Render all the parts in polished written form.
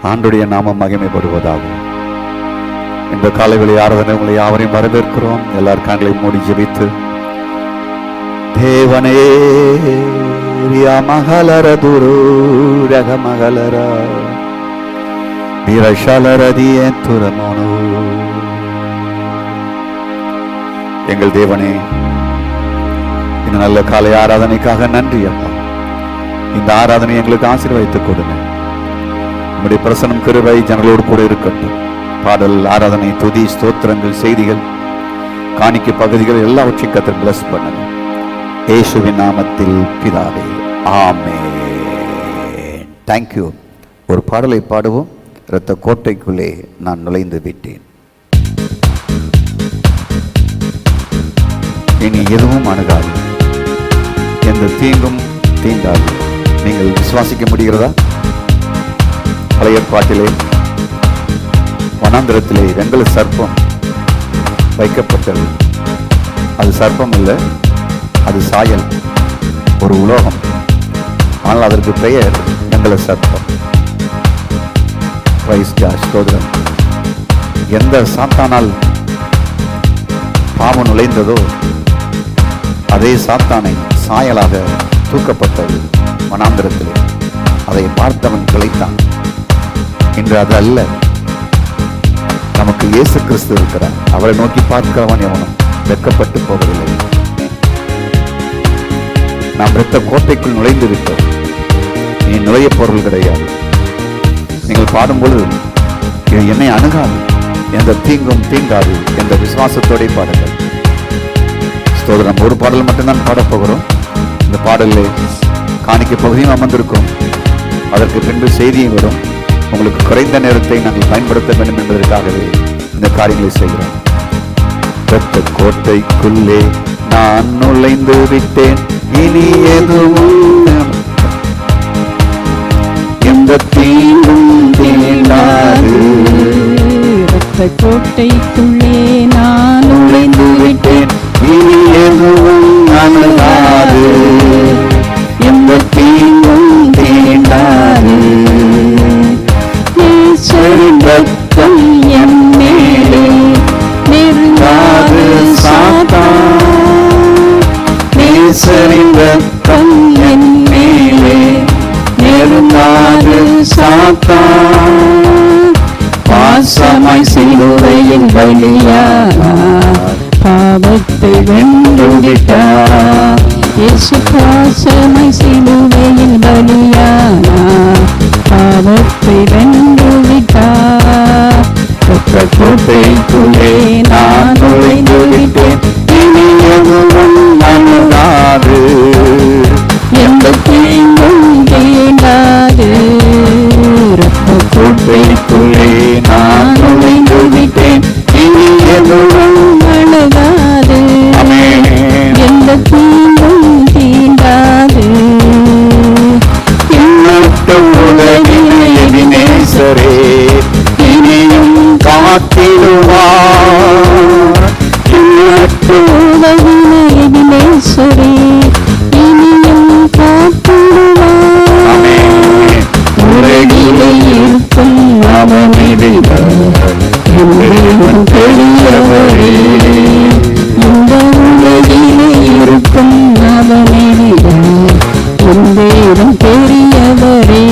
ஆண்டுடைய நாமம் மகிமைப்படுவதாக. இந்த காலைவெளி ஆராதனை உங்களை யாவரையும் வரவேற்கிறோம். எல்லார் கண்களையும் மூடி ஜெபித்து, தேவனே மகளர துரு ரக மகளர வீரஷாலரதிய துரமோனு. எங்கள் தேவனே, இந்த நல்ல காலை ஆராதனைக்காக நன்றி அப்பா. இந்த ஆராதனை எங்களுக்கு ஆசீர்வதித்துக் கொடுங்க. நம்முடைய பிரசன்னம் கிருபை ஜனங்களோடு கூட இருக்கட்டும். பாடல், ஆராதனை, துதி, ஸ்தோத்திரங்கள், செய்திகள், காணிக்கை பகுதிகள் எல்லாவற்றையும் கர்த்தர் பிளஸ் பண்ணுங்க. இயேசுவின் நாமத்தில் பிதாவே, ஆமென். தேங்க்யூ. ஒரு பாடலை பாடுவோம். இரத்த கோட்டைக்குள்ளே நான் நுழைந்து விட்டேன், இனி எதுவும் அணுகாது, எந்த தீங்கும் தீண்டாது. நீங்கள் விசுவாசிக்க முடிகிறதா? பழைய ஏற்பாட்டிலே வனாந்திரத்திலே வெங்கல சர்ப்பம் வைக்கப்பட்டது. அது சர்ப்பம் இல்லை, அது சாயல், ஒரு உலோகம். ஆனால் அதற்கு பெயர் வெங்கல சர்ப்பம். ஸ்தோத்திரம். எந்த சாத்தானால் பாவம் நுழைந்ததோ அதே சாத்தானை சாயலாக தூக்கப்பட்டது வனாந்திரத்திலே. அதை பார்த்தவன் கிளைத்தான். இன்று அது அல்ல. நமக்கு இயேசு கிறிஸ்து இருக்கிறார். அவரை நோக்கி பார்க்கிறவன் எவனும் வெட்கப்பட்டு போவதில்லை. நாம் இரத்த கோட்டைக்குள் நுழைந்து விட்டோம். நீ நுழைய பொருள் கிடையாது. நீங்கள் பாடும்பொழுது இது என்னை அணுகாது, எந்த தீங்கும் தீண்டாது என்ற விசுவாசத்தோட பாடுங்கள். ஸ்தோத்திரம். ஒரு பாடல் மட்டும்தான் பாடப்போகிறோம். இந்த பாடலில் காணிக்கை பகுதியும் அமர்ந்திருக்கும். அதற்கு பின்பு செய்தியும் வரும். உங்களுக்கு குறைந்த நேரத்தை நாங்கள் பயன்படுத்த வேண்டும் என்பதற்காகவே இந்த காரியங்களை செய்கிறோம். இரத்த கோட்டைக்குள்ளே நான் நுழைந்து விட்டேன், இனி எதுவும் எந்த தீங்கும் தீண்டாது. இரத்த கோட்டைக்குள்ளே நான் நுழைந்து விட்டேன், இனி எதுவும் அணுகாது, எந்த தீங்கும் தீண்டாது. ரத்தம் என் மேலே நெருங்காது சாத்தான். நேசரின் ரத்தம் என் மேலே நெருங்காது சாத்தான். பாசமாய் சிலுவையின் பலியானார், பாவத்தை வென்று விட்டார். இயேசு பாசமாய் சிலுவையில் பலியானார், பாவத்தை வென்று விட்டார். இரத்த கோட்டைக்குள்ளே நான் நுழைந்து விட்டேன், இனி எதுவும் அணுகாது, எந்த தீங்கும் தீண்டாது. இரத்த கோட்டைக்குள்ளே நான் நுழைந்து விட்டேன், இனி எதுவும் அணுகாது, ஆமென். எந்த தீங்கும் தீண்டாது. எபினேசரே இனியும் காத்திடுவார். எபினேசரே இனியும் காத்திடுவார். உலகிலே இருக்கும் அவன் பெரியவரே, இந்த உலகிலே இருக்கும் அவனிடம் பெரியவரே.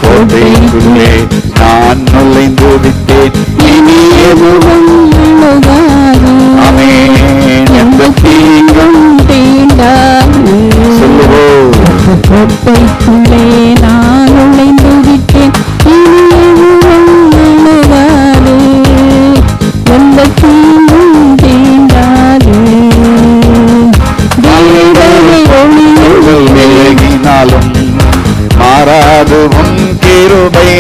கோட்டைக்குள்ளே நான் நுழைந்து விட்டேன், இனி எதுவும் அணுகாது, ஆமென். எந்த தீங்கும் தீண்டாது. சொல்லுவோம். கோட்டைக்குள்ளே நான் நுழைந்து விட்டேன், இனி எதுவும் அணுகாது, எந்த தீங்கும் தீண்டாது. விலகினாலும் மாறாது உன் கிருபை,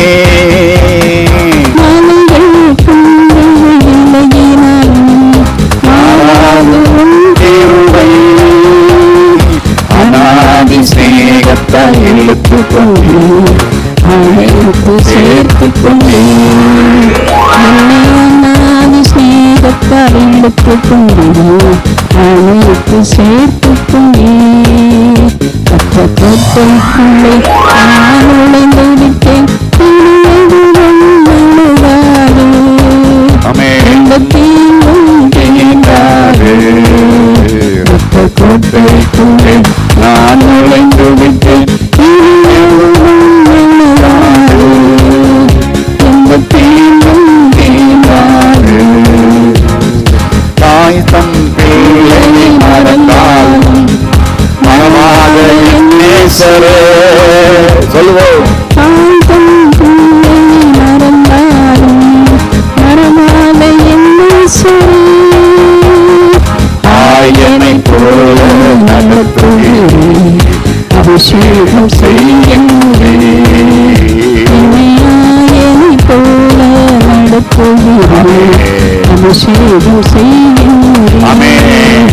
மாறாது உன் கிருபை. அநாதி ஸ்நேகத்தால் இழுத்துக் கொண்டு அழைப்பு சேர்த்துக் கொண்டே, அநாதி ஸ்நேகத்தால் இழுத்துக் கொண்டே, அழைப்பு சேர்த்துக் கொண்டே. கோட்டைக்குள்ளே நான் நுழைந்து விட்டேன், கோட்டைக்குள்ளே நான் நுழைந்து விட்டேன். இனி எதுவும் எழுதாது, எந்த தீங்கும் தீண்டாது. தாய் தன் பிள்ளையை மறந்தாலும் மனமாக என் நேசரே. சொல்லுவோம். தாய் தன் பிள்ளையை மறந்தாலும் மறவாத என் நேசரே. ஆயனை போல நடத்துகிறேன், அபிஷேகம் செய்கின்றேன். ஆயனை போல நடத்துகிறேன், அபிஷேகம் செய்கின்றேன். ஆமென்.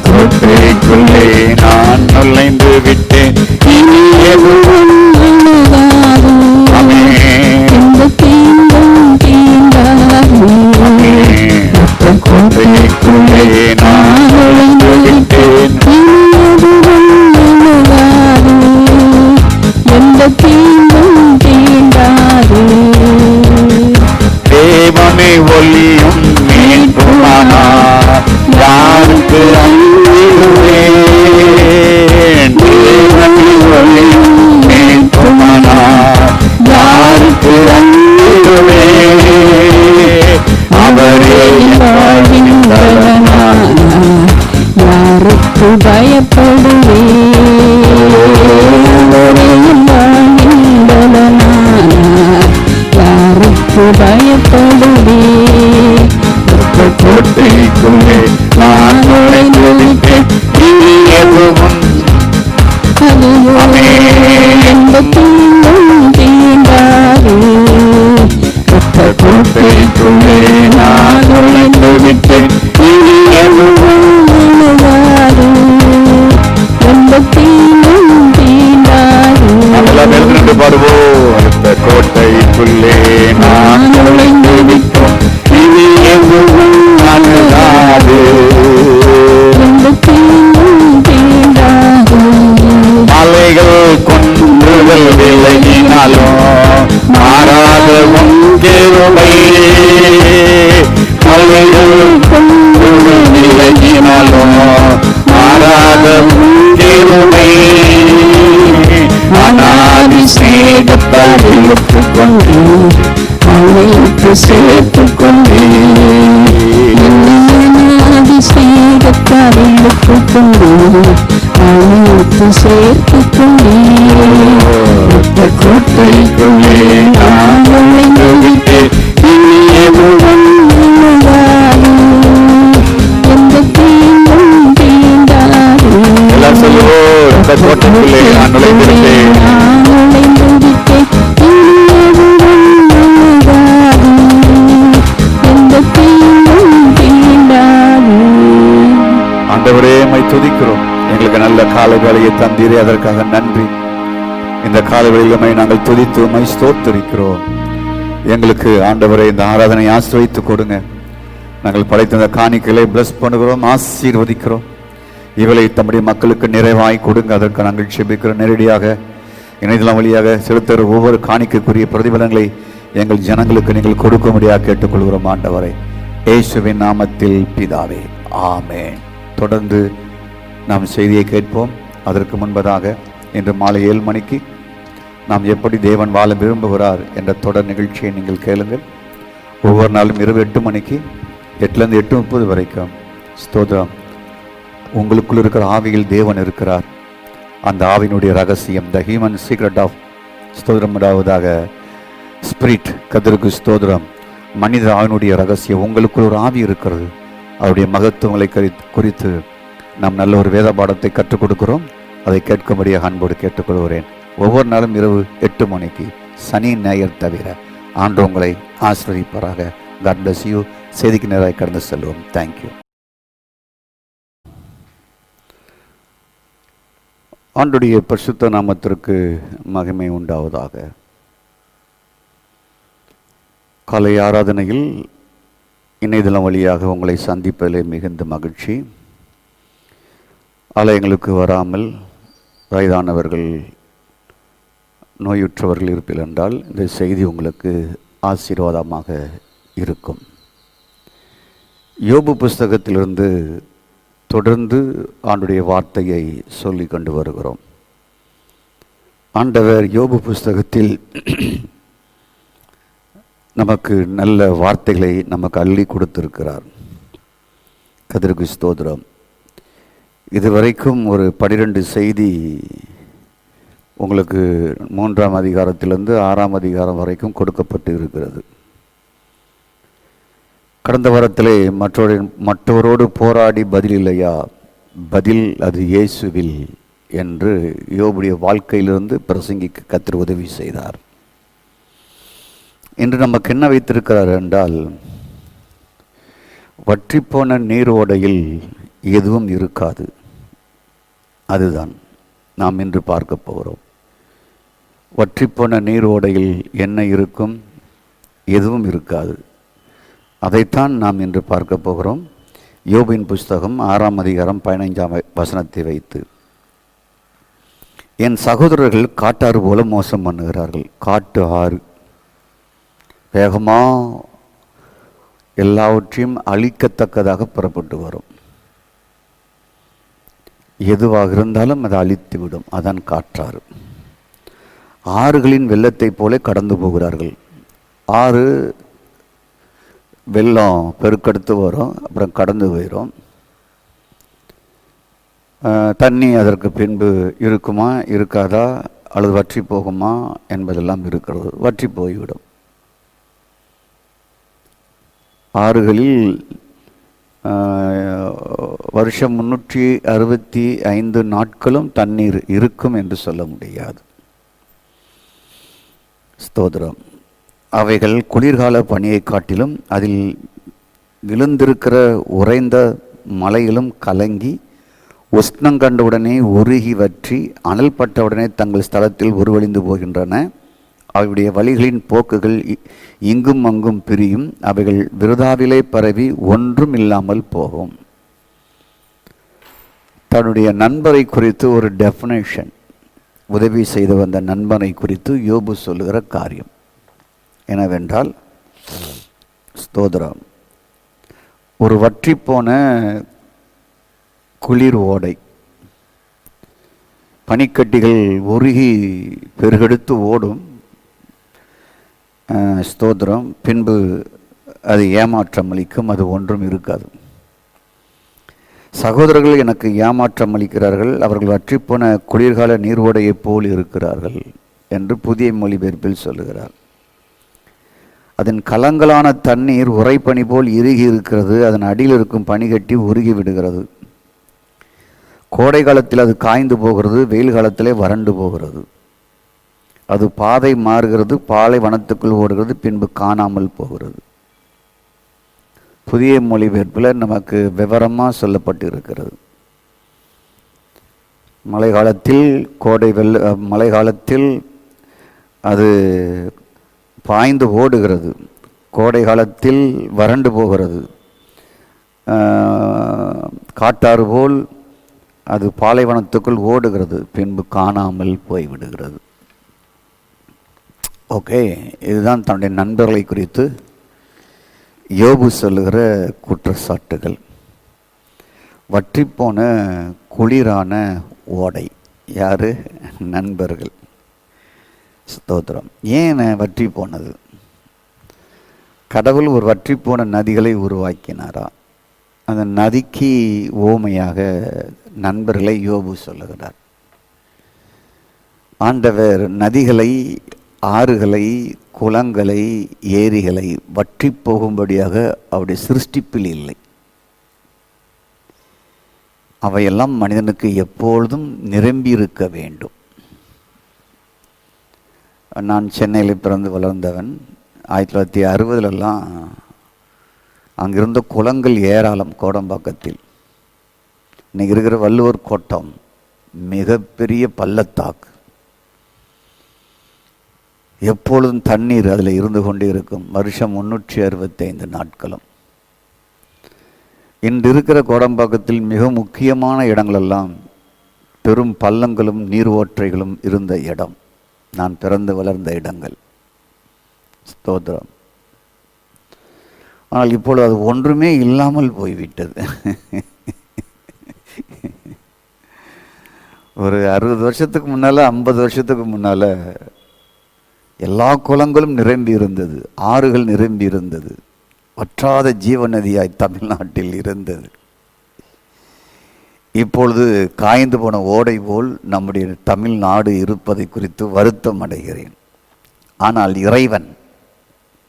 கோட்டைக்குள்ளே நான் நுழைந்து விட்டேன். இனி எதுவும் எழுதாது, ஆமென். எந்த தீங்கும் தீண்டாது. கோட்டைக்குள்ளே நான் நுழைந்து விட்டேன். இனி எதுவும் எழுதாது, எந்த தீங்கும் தீண்டாது. தேவனை ஒளியும் மீட்புமானார் யாருக்கு அஞ்சிடுவேன். தேவனை ஒளியும் மீட்புமானார் யாருக்கு அஞ்சிடுவேன். அவரே வாழ்வின் பலனான யாருக்கு பயப்படுவேன். வாழ்வின் பலனான யாருக்கு பயப்படுவேன். கோட்டைக்குள்ளே நான் நுழைந்து விட்டேன். இனி எதுவும் எந்த தீங்கும் தீண்டாது. கோட்டைக்குள்ளே நான் நுழைந்து விட்டேன். இனி எதுவும் எழுதாது, எந்த தீங்கும் தீண்டாது. நம்மெல்லாம் எழுந்து பாடுவோம். அடுத்த கோட்டைக்குள்ளே நான் நுழைந்து விட்டோம். இனி எதுவும் அணுகாது, எந்த தீங்கும் தீண்டாது. மலைகள் குன்றுகள் விலகினாலும் மாறாத உங்கிருமை. மலைகள் குன்றுகள் விலகினாலும் மாறாத உங்கிருமை. அநாதி சிநேகத்தால் இழுத்துக் கொண்டு அழைத்து சேர்த்துக் கொண்டேன். அதிசேகத்தால் இழுத்துக் கொண்டு அழைத்து சேர்த்துக் கொண்டேன். கோட்டைக்குள்ளே நான் நுழைந்து விட்டேன். இனி எதுவும் எழுதாது, எந்த தீங்கும் தீண்டாது. எல்லாம் சொல்லுவோம். இந்த கோட்டைக்குள்ளே நான் நுழைந்து விட்டேன். நான் நுழைந்து விட்டேன். இனி எதுவும் எழுதாது, எந்த தீங்கும் தீண்டாது. ஆண்டவரே, உம்மை துதிக்கிறோம். எங்களுக்கு நல்ல காலை வேளையை தந்தீரே, அதற்காக நன்றி. இந்த காலை வேளையிலுமை நாங்கள் துதித்து உம்மை ஸ்தோத்திரிக்கிறோம். எங்களுக்கு ஆண்டவரே இந்த ஆராதனை ஆசிர்வதித்து கொடுங்க. நாங்கள் படைத்த இந்த காணிக்கைகளை பிளஸ் பண்ணுகிறோம், ஆசீர்வதிக்கிறோம். இவளை தம்முடைய மக்களுக்கு நிறைவாய் கொடுங்க. அதற்கு நாங்கள் செபிக்கிறோம். நேரடியாக இணையதளம் வழியாக செலுத்துகிற ஒவ்வொரு காணிக்கைக்குரிய பிரதிபலங்களை எங்கள் ஜனங்களுக்கு நீங்கள் கொடுக்கும்படியாக கேட்டுக்கொள்கிறோம். ஆண்டவரை இயேசுவின் நாமத்தில் பிதாவே, ஆமென். தொடர்ந்து நாம் செய்தியை கேட்போம். அதற்கு முன்பதாக இன்று மாலை 7 மணிக்கு நாம் எப்படி தேவன் வாழ விரும்புகிறார் என்ற தொடர் நிகழ்ச்சியை நீங்கள் கேளுங்கள். ஒவ்வொரு நாளும் இரவு 8 மணிக்கு 8லேருந்து 8:30 வரைக்கும் ஸ்தோத்திரம். உங்களுக்குள் இருக்கிற ஆவியில் தேவன் இருக்கிறார். அந்த ஆவியினுடைய ரகசியம், த ஹியூமன் சீக்ரெட் ஆஃப் ஸ்தோத்திரம் உண்டாவதாக. ஸ்பிரிட் கர்த்தருக்கு ஸ்தோத்திரம். மனித ஆவினுடைய ரகசியம், உங்களுக்குள் ஒரு ஆவி இருக்கிறது. அவருடைய மகத்துவங்களை குறித்து நாம் நல்ல ஒரு வேத பாடத்தை கற்றுக் கொடுக்கிறோம். அதை கேட்கும்படியாக அன்போடு கேட்டுக்கொள்கிறேன். ஒவ்வொரு நாளும் இரவு 8 மணிக்கு, சனி ஞாயிறு தவிர. ஆண்டு உங்களை ஆசீர்வதிப்பாராக. God bless you. செய்திக்கு நேராக கடந்து செல்வோம். தேங்க்யூ. ஆண்டுடைய பரிசுத்த நாமத்திற்கு மகிமை உண்டாவதாக. காலை ஆராதனையில் இணையதளம் வழியாக உங்களை சந்திப்பதிலே மிகுந்த மகிழ்ச்சி. ஆலயங்களுக்கு வராமல் வயதானவர்கள், நோயுற்றவர்கள் இருப்பீர்கள் என்றால் இந்த செய்தி உங்களுக்கு ஆசீர்வாதமாக இருக்கும். யோபு புஸ்தகத்திலிருந்து தொடர்ந்து ஆண்டுடைய வார்த்தையை சொல்லி கொண்டு வருகிறோம். ஆண்டவர் யோபு புஸ்தகத்தில் நமக்கு நல்ல வார்த்தைகளை நமக்கு அள்ளி கொடுத்திருக்கிறார். கர்த்தருக்கு ஸ்தோத்திரம். இதுவரைக்கும் ஒரு 12 செய்தி உங்களுக்கு 3ஆம் அதிகாரத்திலிருந்து 6ஆம் அதிகாரம் வரைக்கும் கொடுக்கப்பட்டு இருக்கிறது. கடந்த வாரத்திலே மற்றவரோடு போராடி பதில் இல்லையா, பதில் அது இயேசுவில் என்று யோபுடைய வாழ்க்கையிலிருந்து பிரசங்கிக்க கர்த்தர் உதவி செய்தார். இன்று நமக்கு என்ன வைத்திருக்கிறார் என்றால், வற்றிப்போன நீரோடையில் எதுவும் இருக்காது. அதுதான் நாம் இன்று பார்க்க போகிறோம். வற்றிப்போன நீரோடையில் என்ன இருக்கும்? எதுவும் இருக்காது. அதைத்தான் நாம் இன்று பார்க்க போகிறோம். யோபின் புஸ்தகம் 6ஆம் அதிகாரம் 15ஆம் வசனத்தை வைத்து, என் சகோதரர்கள் காட்டாறு போல மோசம் பண்ணுகிறார்கள். காட்டு ஆறு வேகமாக எல்லாவற்றையும் அழிக்கத்தக்கதாக புறப்பட்டு வரும். எதுவாக இருந்தாலும் அதை அழித்துவிடும். அதான் காற்றாறு. ஆறுகளின் வெள்ளத்தை போல கடந்து போகிறார்கள். ஆறு வெள்ளம் பெருக்கெடுத்து வரும், அப்புறம் கடந்து போயிடும். தண்ணி அதற்கு பின்பு இருக்குமா இருக்காதா, அல்லது வற்றி போகுமா என்பதெல்லாம் இருக்கிறது. வற்றி போய்விடும். ஆறுகளில் வருஷம் 365 நாட்களும் தண்ணீர் இருக்கும் என்று சொல்ல முடியாது. ஸ்தோத்திரம். அவைகள் குளிர்கால பனியை காட்டிலும் அதில் விழுந்திருக்கிற உறைந்த மலையிலும் கலங்கி உஷ்ணம் கண்டவுடனே உருகி வற்றி அனல் பட்டவுடனே தங்கள் ஸ்தலத்தில் உருவழிந்து போகின்றன. அவையுடைய வழிகளின் போக்குகள் இங்கும் அங்கும் பிரியும். அவைகள் விருதாவிலே பரவி ஒன்றும் இல்லாமல் போகும். தன்னுடைய நண்பரை குறித்து ஒரு டெஃபினேஷன், உதவி செய்து வந்த நண்பனை குறித்து யோபு சொல்லுகிற காரியம் என்னவென்றால், ஸ்தோத்திரம், ஒரு வற்றிப்போன குளிர் ஓடை, பனிக்கட்டிகள் உருகி பெருகெடுத்து ஓடும். ஸ்தோத்திரம். பின்பு அது ஏமாற்றம் அளிக்கும். அது ஒன்றும் இருக்காது. சகோதரர்கள் எனக்கு ஏமாற்றம் அளிக்கிறார்கள். அவர்கள் வற்றிப்போன குளிர்கால நீர்வோடையைப் போல் இருக்கிறார்கள் என்று புதிய மொழிபெயர்ப்பில் சொல்லுகிறார். அதன் கலங்களான தண்ணீர் உறைபனி போல் இறுகி இருக்கிறது. அதன் அடியில் இருக்கும் பனிகட்டி உருகி விடுகிறது. கோடை காலத்தில் அது காய்ந்து போகிறது, வெயில் காலத்திலே வறண்டு போகிறது. அது பாதை மாறுகிறது, பாலை வனத்துக்குள் ஓடுகிறது, பின்பு காணாமல் போகிறது. புதிய மொழிபெயர்ப்பில் நமக்கு விவரமாக சொல்லப்பட்டு இருக்கிறது. மழை காலத்தில் மழை காலத்தில் அது பாய்ந்து ஓடுகிறது, கோடை காலத்தில் வறண்டு போகிறது. காட்டாறு போல் அது பாலைவனத்துக்குள் ஓடுகிறது, பின்பு காணாமல் போய்விடுகிறது. ஓகே, இதுதான் தன்னுடைய நண்பர்களை குறித்து யோபு சொல்லுகிற குற்றச்சாட்டுகள். வற்றிப்போன குளிரான ஓடை யாரு? நண்பர்கள். ஸ்தோத்திரம். ஏன் வற்றி போனது? கடவுள் ஒரு வற்றிப்போன நதிகளை உருவாக்கினாரா? அந்த நதிக்கு ஓமையாக நண்பர்களை யோபு சொல்லுகிறார். ஆண்டவர் நதிகளை, ஆறுகளை, குளங்களை, ஏரிகளை வற்றி போகும்படியாக அவருடைய சிருஷ்டிப்பில் இல்லை. அவையெல்லாம் மனிதனுக்கு எப்பொழுதும் நிரம்பி இருக்க வேண்டும். நான் சென்னையில் பிறந்து வளர்ந்தவன். 1960 அங்கிருந்த குளங்கள் ஏராளம். கோடம்பாக்கத்தில் இன்னைக்கு இருக்கிற வள்ளுவர் கோட்டம் மிகப்பெரிய பள்ளத்தாக்கு. எப்பொழுதும் தண்ணீர் அதில் இருந்து கொண்டே இருக்கும். வருஷம் 365 நாட்களும். இன்று இருக்கிற கோடம்பாக்கத்தில் மிக முக்கியமான இடங்களெல்லாம் பெரும் பள்ளங்களும் நீர் ஓற்றைகளும் இருந்த இடம். நான் பிறந்து வளர்ந்த இடங்கள். ஸ்தோத்திரம். ஆனால் இப்பொழுது அது ஒன்றுமே இல்லாமல் போய்விட்டது. ஒரு 60 வருஷத்துக்கு முன்னால், 50 வருஷத்துக்கு முன்னால் எல்லா குளங்களும் நிரம்பி இருந்தது, ஆறுகள் நிரம்பி இருந்தது, வற்றாத ஜீவநதியாய் தமிழ்நாட்டில் இருந்தது. இப்பொழுது காய்ந்து போன ஓடை போல் நம்முடைய தமிழ்நாடு இருப்பதை குறித்து வருத்தம் அடைகிறேன். ஆனால் இறைவன்,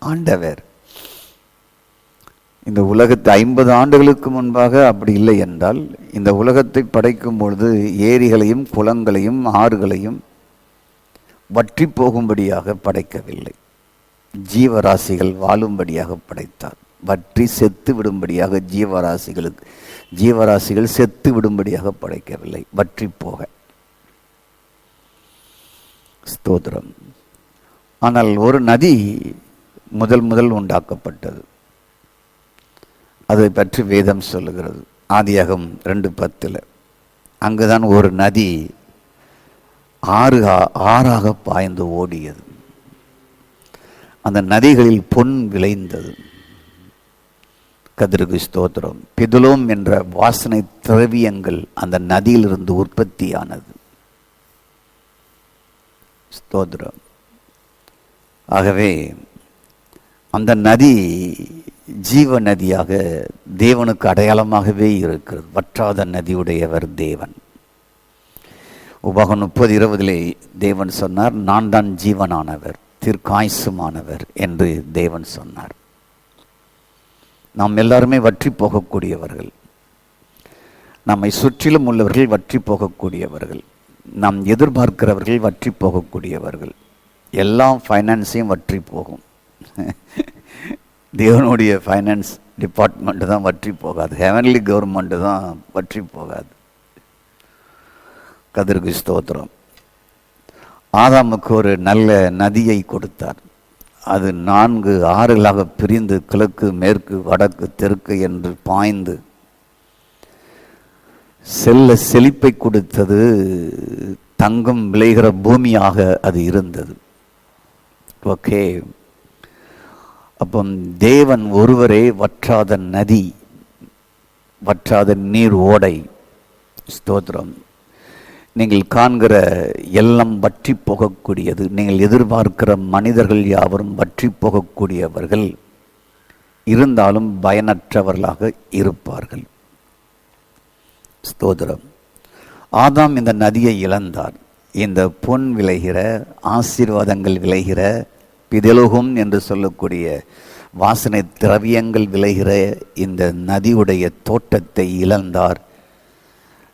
ஆண்டவர், இந்த உலகத்தை 50 ஆண்டுகளுக்கு முன்பாக அப்படி இல்லை என்றால், இந்த உலகத்தை படைக்கும் பொழுது ஏரிகளையும் குளங்களையும் ஆறுகளையும் வற்றி போகும்படியாக படைக்கவில்லை. ஜீவராசிகள் வாழும்படியாக படைத்தார். வற்றி செத்து விடும்படியாக ஜீவராசிகள் செத்து விடும்படியாக படைக்கவில்லை, வற்றி போக. ஸ்தோத்திரம். ஆனால் ஒரு நதி முதல் உண்டாக்கப்பட்டது. அதை பற்றி வேதம் சொல்லுகிறது. ஆதியாகமம் 2:10. அங்குதான் ஒரு நதி ஆறாக பாய்ந்து ஓடியது. அந்த நதிகளில் பொன் விளைந்தது. கர்த்தருக்கு ஸ்தோத்திரம். பிதுலோம் என்ற வாசனை திரவியங்கள் அந்த நதியிலிருந்து உற்பத்தியானது. ஸ்தோத்திரம். ஆகவே அந்த நதி ஜீவ நதியாக தேவனுக்கு அடையாளமாகவே இருக்கிறது. வற்றாத நதியுடையவர் தேவன். உபாகம் 30:20 தேவன் சொன்னார், நான் தான் ஜீவனானவர், தீர்க்காயுசுமானவர் என்று தேவன் சொன்னார். நாம் எல்லாருமே வற்றி போகக்கூடியவர்கள். நம்மை சுற்றிலும் உள்ளவர்கள் வற்றி போகக்கூடியவர்கள். நாம் எதிர்பார்க்கிறவர்கள் வற்றி போகக்கூடியவர்கள். எல்லா ஃபைனான்ஸையும் வற்றி போகும். தேவனுடைய ஃபைனான்ஸ் டிபார்ட்மெண்ட்டு தான் வற்றி போகாது. ஹெவன்லி கவர்மெண்ட்டு தான் வற்றி போகாது. கர்த்தருக்கு ஸ்தோத்திரம். ஆதாமுக்கு ஒரு நல்ல நதியை கொடுத்தார். அது 4 ஆறுகளாக பிரிந்து கிழக்கு, மேற்கு, வடக்கு, தெற்கு என்று பாய்ந்து செழிப்பை கொடுத்தது. தங்கம் விளைகிற பூமியாக அது இருந்தது. ஓகே. அப்போ தேவன் ஒருவரே வற்றாத நதி, வற்றாத நீர் ஓடை. ஸ்தோத்திரம். நீங்கள் காண்கிற எல்லாம் வற்றி போகக்கூடியது. நீங்கள் எதிர்பார்க்கிற மனிதர்கள் யாவரும் வற்றி போகக்கூடியவர்கள், இருந்தாலும் பயனற்றவர்களாக இருப்பார்கள். ஸ்தோத்திரம். ஆதாம் இந்த நதியை இழந்தார். இந்த பொன் விளைகிற, ஆசீர்வாதங்கள் விளைகிற, பிதலோகம் என்று சொல்லக்கூடிய வாசனை திரவியங்கள் விளைகிற இந்த நதியுடைய தோட்டத்தை இழந்தார்.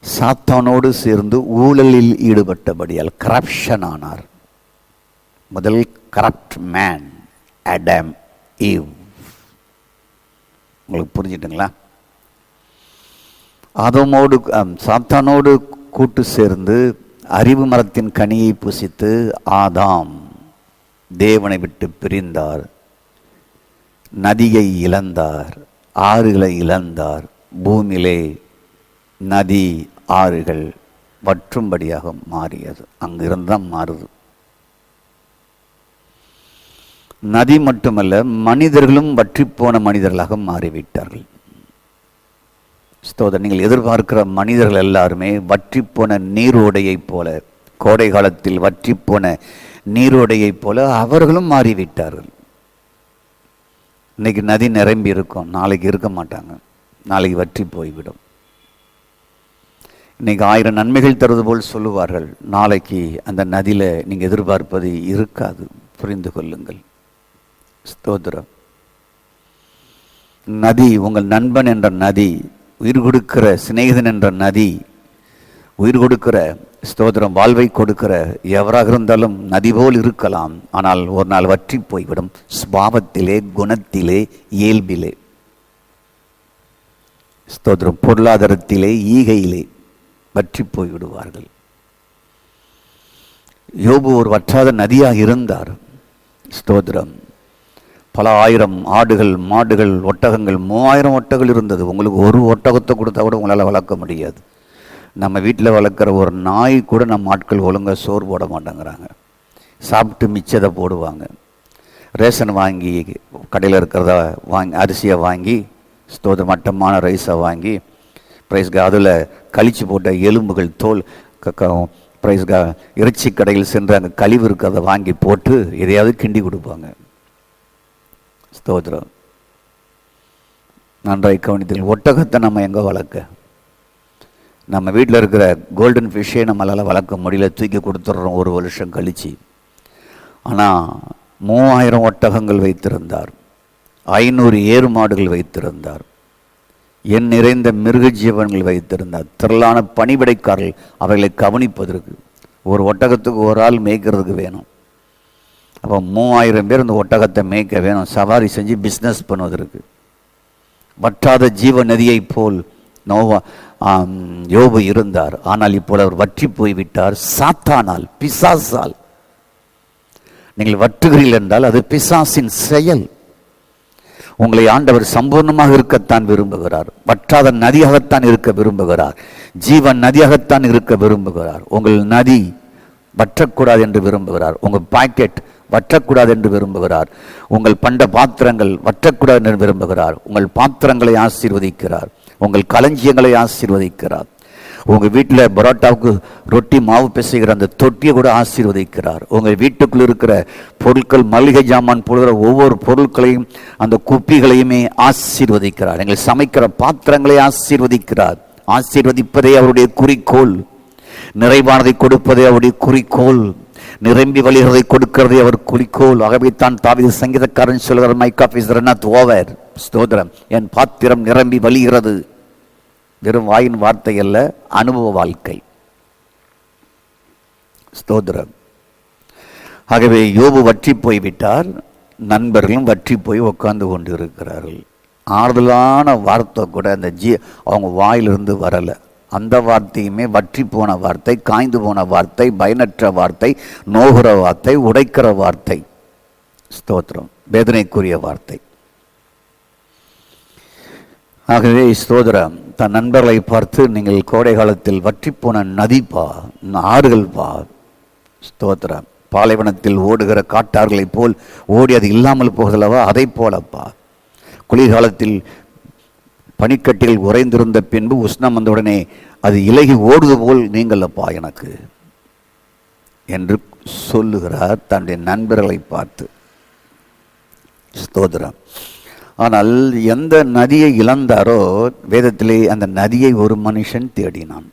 சாத்தானோடு சேர்ந்து ஊழலில் ஈடுபட்டபடியால் கரப்ஷன் ஆனார். முதல் கரப்ட் மேன் ஆடம் ஈவ். உங்களுக்கு புரிஞ்சிட்டுங்களா? ஆதாமோடு சாத்தானோடு கூட்டு சேர்ந்து அறிவு மரத்தின் கனியை புசித்து ஆதாம் தேவனை விட்டு பிரிந்தார். நதியை இழந்தார், ஆறுகளை இழந்தார். பூமியிலே நதி, ஆறுகள் வற்றும்படியாக மாறியது. அங்கிருந்து தான் மாறுது. நதி மட்டுமல்ல, மனிதர்களும் வற்றிப்போன மனிதர்களாக மாறிவிட்டார்கள். ஸ்தோத்திரம். நீங்கள் எதிர்பார்க்கிற மனிதர்கள் எல்லாருமே வற்றிப்போன நீரோடையைப் போல, கோடை காலத்தில் வற்றிப்போன நீரோடையைப் போல அவர்களும் மாறிவிட்டார்கள். இன்னைக்கு நதி நிரம்பி இருக்கும், நாளைக்கு இருக்க மாட்டாங்க, நாளைக்கு வற்றி போய்விடும். இன்னைக்கு 1000 நன்மைகள் தருவது போல் சொல்லுவார்கள், நாளைக்கு அந்த நதியில் நீங்கள் எதிர்பார்ப்பது இருக்காது. புரிந்து கொள்ளுங்கள். ஸ்தோத்திரம். நதி, உங்கள் நண்பன் என்ற நதி, உயிர் கொடுக்கிற சிநேகிதன் என்ற நதி, உயிர் கொடுக்கிற, ஸ்தோத்திரம், வாழ்வை கொடுக்கிற எவராக இருந்தாலும் நதி போல் இருக்கலாம். ஆனால் ஒரு நாள் வற்றி போய்விடும். சுபாவத்திலே, குணத்திலே, இயல்பிலே. ஸ்தோத்திரம். பொருளாதாரத்திலே, ஈகையிலே வற்றி போய்விடுவார்கள். யோபு ஒரு வற்றாத நதியாக இருந்தார். ஸ்தோத்திரம். பல ஆயிரம் ஆடுகள், மாடுகள், ஒட்டகங்கள், 3000 ஒட்டகங்கள் இருந்தது. உங்களுக்கு ஒரு ஒட்டகத்தை கொடுத்தா கூட உங்களால் வளர்க்க முடியாது. நம்ம வீட்டில் வளர்க்குற ஒரு நாய் கூட நம்ம ஆட்கள் ஒழுங்காக சோறு போட மாட்டேங்கிறாங்க. சாப்பிட்டு மிச்சதை போடுவாங்க. ரேஷன் வாங்கி, கடையில் இருக்கிறத வாங்கி, அரிசியை வாங்கி, ஸ்தோத்திரம், மட்டமான ரைஸை வாங்கி, ப்ரைஸ்க்கு அதில் கழிச்சு போட்ட எலும்புகள், தோல், கக்காவும் பிரைஸ்கா இறைச்சி கடையில் சென்று அங்கே கழிவு இருக்கு, அதை வாங்கி போட்டு எதையாவது கிண்டி கொடுப்பாங்க. ஸ்தோத்திரம். நன்றாய் கவனித்தீர்கள். ஒட்டகத்தை நம்ம எங்கே வளர்க்க? நம்ம வீட்டில் இருக்கிற கோல்டன் ஃபிஷ்ஷே நம்மளால் வளர்க்க முடியல, தூக்கி கொடுத்துட்றோம் ஒரு வருஷம் கழிச்சு. ஆனால் 3000 ஒட்டகங்கள் வைத்திருந்தார், 500 ஏறு மாடுகள் வைத்திருந்தார், எண் நிறைந்த மிருக ஜீவன்கள் வைத்திருந்தார், திரளான பணிபடைக்காரர்கள் அவைகளை கவனிப்பதற்கு. ஒரு ஒட்டகத்துக்கு ஒரு ஆள் மேய்க்கிறதுக்கு வேணும். அப்போ 3000 பேர் இந்த ஒட்டகத்தை மேய்க்க வேணும், சவாரி செஞ்சு பிஸ்னஸ் பண்ணுவதற்கு. வற்றாத ஜீவ நதியை போல் யோபு இருந்தார். ஆனால் இப்போது அவர் வற்றி போய்விட்டார், சாத்தானால், பிசாசால். நீங்கள் வற்றுகிறீர்கள் என்றால் அது பிசாசின் செயல். உங்களை ஆண்டவர் சம்பூர்ணமாக இருக்கத்தான் விரும்புகிறார், வற்றாத நதியாகத்தான் இருக்க விரும்புகிறார், ஜீவன் நதியாகத்தான் இருக்க விரும்புகிறார். உங்கள் நதி வற்றக்கூடாது என்று விரும்புகிறார், உங்கள் பாக்கெட் வற்றக்கூடாது என்று விரும்புகிறார், உங்கள் பண்ட பாத்திரங்கள் வற்றக்கூடாது என்று விரும்புகிறார். உங்கள் பாத்திரங்களை ஆசீர்வதிக்கிறார், உங்கள் களஞ்சியங்களை ஆசீர்வதிக்கிறார். உங்கள் வீட்டில் பரோட்டாவுக்கு ரொட்டி மாவு பிசைகிற அந்த தொட்டியை கூட ஆசீர்வதிக்கிறார். உங்கள் வீட்டுக்குள் இருக்கிற பொருட்கள், மளிகை ஜாமான் போடுகிற ஒவ்வொரு பொருட்களையும், அந்த குப்பிகளையுமே ஆசீர்வதிக்கிறார். எங்கள் சமைக்கிற பாத்திரங்களை ஆசீர்வதிக்கிறார். ஆசீர்வதிப்பதே அவருடைய குறிக்கோள், நிறைவானதை கொடுப்பதே அவருடைய குறிக்கோள், நிரம்பி வழிகிறதை கொடுக்கிறதே அவர் குறிக்கோள். ஆகவே தான் தாவீது சங்கீதக்காரன் சொல்கிறார், மை கப் இஸ் ரன்னத் ஓவர். ஸ்தோத்திரம். என் பாத்திரம் நிரம்பி வழிகிறது. வெறும் வாயின் வார்த்தை அல்ல, அனுபவ வாழ்க்கை. ஸ்தோத்திரம். ஆகவே யோபு வற்றி போய்விட்டார், நண்பர்களும் வற்றி போய் உட்கார்ந்து கொண்டு இருக்கிறார்கள். ஆறுதலான வார்த்தை கூட அந்த அவங்க வாயிலிருந்து வரலை. அந்த வார்த்தையுமே வற்றி போன வார்த்தை, காய்ந்து போன வார்த்தை, பயனற்ற வார்த்தை, நோகுற வார்த்தை, உடைக்கிற வார்த்தை. ஸ்தோத்திரம். வேதனைக்குரிய வார்த்தை. ஆகவே ஸ்தோத்திரம். தன் நண்பர்களை பார்த்து, நீங்கள் கோடை காலத்தில் வற்றி போன நதிப்பா, ஆறுகள் பா. ஸ்தோத்திரம். பாலைவனத்தில் ஓடுகிற காட்டாறுகளைப் போல் ஓடி அது இல்லாமல் போகிறதல்லவா, அதை போலப்பா. குளிர்காலத்தில் பனிக்கட்டிகள் உறைந்திருந்த பின்பு உஷ்ணம் வந்தவுடனே அது இலகி ஓடுவது போல் நீங்களப்பா எனக்கு என்று சொல்லுகிறார் தன்னுடைய நண்பர்களை பார்த்து. ஸ்தோத்திரம். ஆனால் எந்த நதியை இழந்தாரோ, வேதத்திலே அந்த நதியை ஒரு மனுஷன் தேடினான்.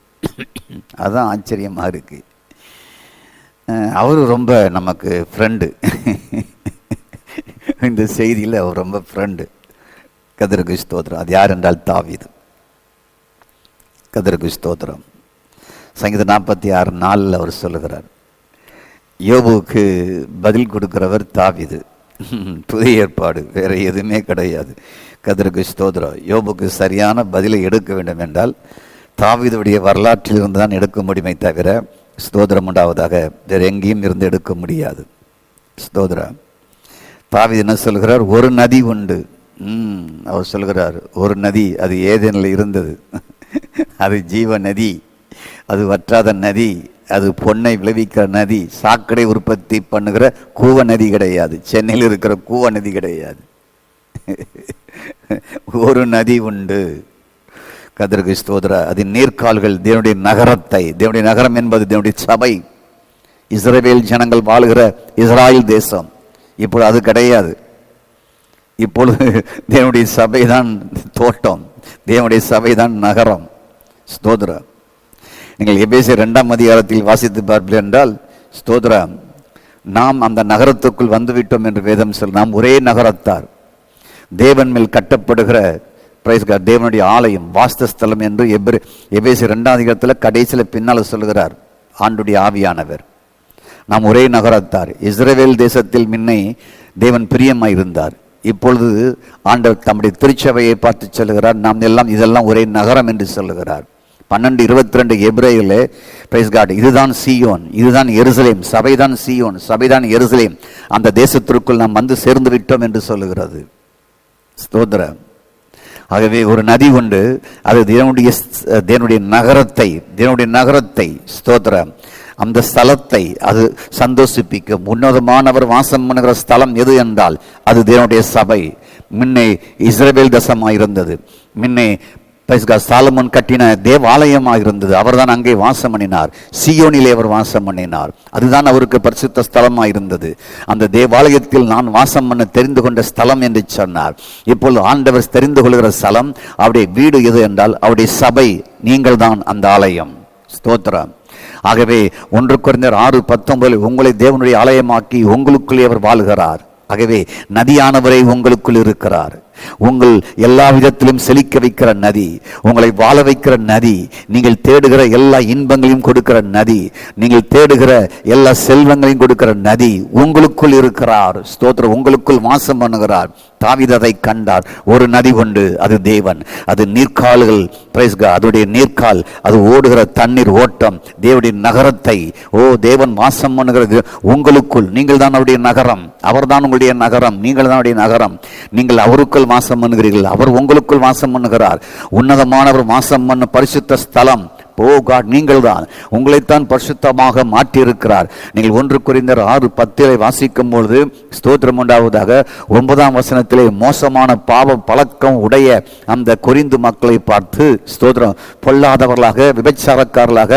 அதுதான் ஆச்சரியமாக இருக்கு. அவரு ரொம்ப நமக்கு ஃப்ரெண்டு. இந்த செய்தியில் அவர் ரொம்ப ஃப்ரெண்டு. கர்த்தருக்கு ஸ்தோத்திரம். அது யார் என்றால் தாவீது. கர்த்தருக்கு ஸ்தோத்திரம். சங்கீதம் 46:4 அவர் சொல்லுகிறார், யோபுவுக்கு பதில் கொடுக்கிறவர் தாவீது. புதிய ஏற்பாடு வேற எதுவுமே கிடையாது. கர்த்தருக்கு ஸ்தோத்திரம். யோபுக்கு சரியான பதிலை எடுக்க வேண்டும் என்றால் தாவீதுடைய வரலாற்றில் இருந்து தான் எடுக்க முடியுமே தவிர, ஸ்தோத்திரம் உண்டாவதாக வேறு எங்கேயும் இருந்து எடுக்க முடியாது. ஸ்தோத்திரம். தாவீது என்ன சொல்கிறார்? ஒரு நதி உண்டு. அவர் சொல்கிறார், ஒரு நதி, அது ஏதேனில் இருந்தது, அது ஜீவ நதி, அது வற்றாத நதி, அது பொன்னை விளைவிக்கிற நதி, சாக்கடை உற்பத்தி பண்ணுகிற கூவ நதி கிடையாது, சென்னையில் இருக்கிற கூவ நதி கிடையாது. ஒரு நதி உண்டு. கர்த்தருக்கு ஸ்தோத்திரம். அது நீர்க்கால்கள் தேவனுடைய நகரத்தை, தேவனுடைய நகரம் என்பது தேவனுடைய சபை, இஸ்ரவேல் ஜனங்கள் வாழுகிற இஸ்ராயல் தேசம். இப்பொழுது அது கிடையாது. இப்பொழுது தேவனுடைய சபைதான் தோட்டம், தேவனுடைய சபைதான் நகரம். ஸ்தோத்திரம். நீங்கள் எபேசியர் 2ஆம் அதிகாரத்தில் வாசித்து பார்ப்பீர்கள் என்றால், ஸ்தோத்திரம், நாம் அந்த நகரத்துக்குள் வந்துவிட்டோம் என்று வேதம் சொல். நாம் ஒரே நகரத்தார், தேவன் மேல் கட்டப்படுகிற தேவனுடைய ஆலயம், வாஸ்தஸ்தலம் என்று எபேசியர் 2ஆம் அதிகாரத்தில் கடைசியில் பின்னால் சொல்லுகிறார் ஆண்டுடைய ஆவியானவர். நாம் ஒரே நகரத்தார். இஸ்ரவேல் தேசத்தில் முன்னே தேவன் பிரியமாய் இருந்தார். இப்பொழுது ஆண்டவர் தம்முடைய திருச்சபையை பார்த்து சொல்லுகிறார், நாம் எல்லாம் இதெல்லாம் ஒரே நகரம் என்று சொல்லுகிறார். 12:22 எபிரேயரிலே பிரைஸ் காட், இதுதான் சீயோன், இதுதான் எருசலேம், சபைதான் சீயோன், சபைதான் எருசலேம், அந்த தேசத்திற்குள் நாம் வந்து சேர்ந்து விட்டோம் என்று சொல்லுகிறது. ஸ்தோத்திரம். ஆகவே ஒரு நதி உண்டு, அது தேவனுடைய நகரத்தை ஸ்தோத்திரம், அந்த ஸ்தலத்தை அது சந்தோஷிப்பிக்கும். உன்னதமானவர் வாசம் பண்ணுகிற ஸ்தலம் எது என்றால் அது தேவனுடைய சபை. முன்னே இஸ்ரவேல் தேசமாயிருந்தது, முன்னே சாலமோன் கட்டின தேவாலயமாக இருந்தது. அவர்தான் அங்கே வாசம் பண்ணினார். சீயோனிலே அவர் வாசம் பண்ணினார். அதுதான் அவருக்கு பரிசுத்த ஸ்தலமாக இருந்தது. அந்த தேவாலயத்தில் நான் வாசம் பண்ண தெரிந்து கொண்ட ஸ்தலம் என்று சொன்னார். இப்பொழுது ஆண்டவர் தெரிந்து கொள்கிற ஸ்தலம், அவருடைய வீடு எது என்றால் அவருடைய சபை. நீங்கள் தான் அந்த ஆலயம். ஸ்தோத்திரம். ஆகவே 1 கொரிந்தியர் 6:19 உங்களை தேவனுடைய ஆலயமாக்கி உங்களுக்குள்ளே அவர் வாழுகிறார். ஆகவே நதியானவரை உங்களுக்குள் இருக்கிறார். உங்கள் எல்லா விதத்திலும் செழிக்க வைக்கிற நதி, உங்களை வாழ வைக்கிற நதி, நீங்கள் தேடுகிற எல்லா இன்பங்களையும் கொடுக்கிற நதி, நீங்கள் தேடுகிற எல்லா செல்வங்களையும் கொடுக்கிற நதி உங்களுக்குள் இருக்கிறார். ஸ்தோத்திரம். உங்களுக்குள் வாசம் பண்ணுகிறார். தாவீது அதை கண்டார். ஒரு நதி உண்டு, அது தேவன். அது நீர்க்கால்கள். Price God. அதோடைய நீர்க்கால், அது ஓடுகிற தண்ணீர் ஓட்டம் தேவனுடைய நகரத்தை, தேவன் வாசம் பண்ணுகிறது உங்களுக்குள். நீங்கள் தான் அவருடைய நகரம். அவர் தான் உங்களுடைய நகரம். நீங்கள் தான் அவருடைய நகரம். நீங்கள் அவருக்குள் வாசம் பண்ணுகிறீர்கள். அவர் உங்களுக்குள் வாசம் பண்ணுகிறார். உன்னதமானவர் வாசம் பண்ண பரிசுத்த ஸ்தலம் காட் நீங்கள் தான். உங்களைத்தான் பரிசுத்தமாக மாற்றி இருக்கிறார். நீங்கள் 1 கொரிந்தியர் 6:10 வாசிக்கும் பொழுது ஸ்தோத்திரம் உண்டாவதாக 9ஆம் வசனத்திலே மோசமான பாவம் பழக்கம் உடைய அந்த கொரிந்து மக்களை பார்த்து ஸ்தோத்திரம், பொல்லாதவர்களாக, விபச்சாரக்காரர்களாக,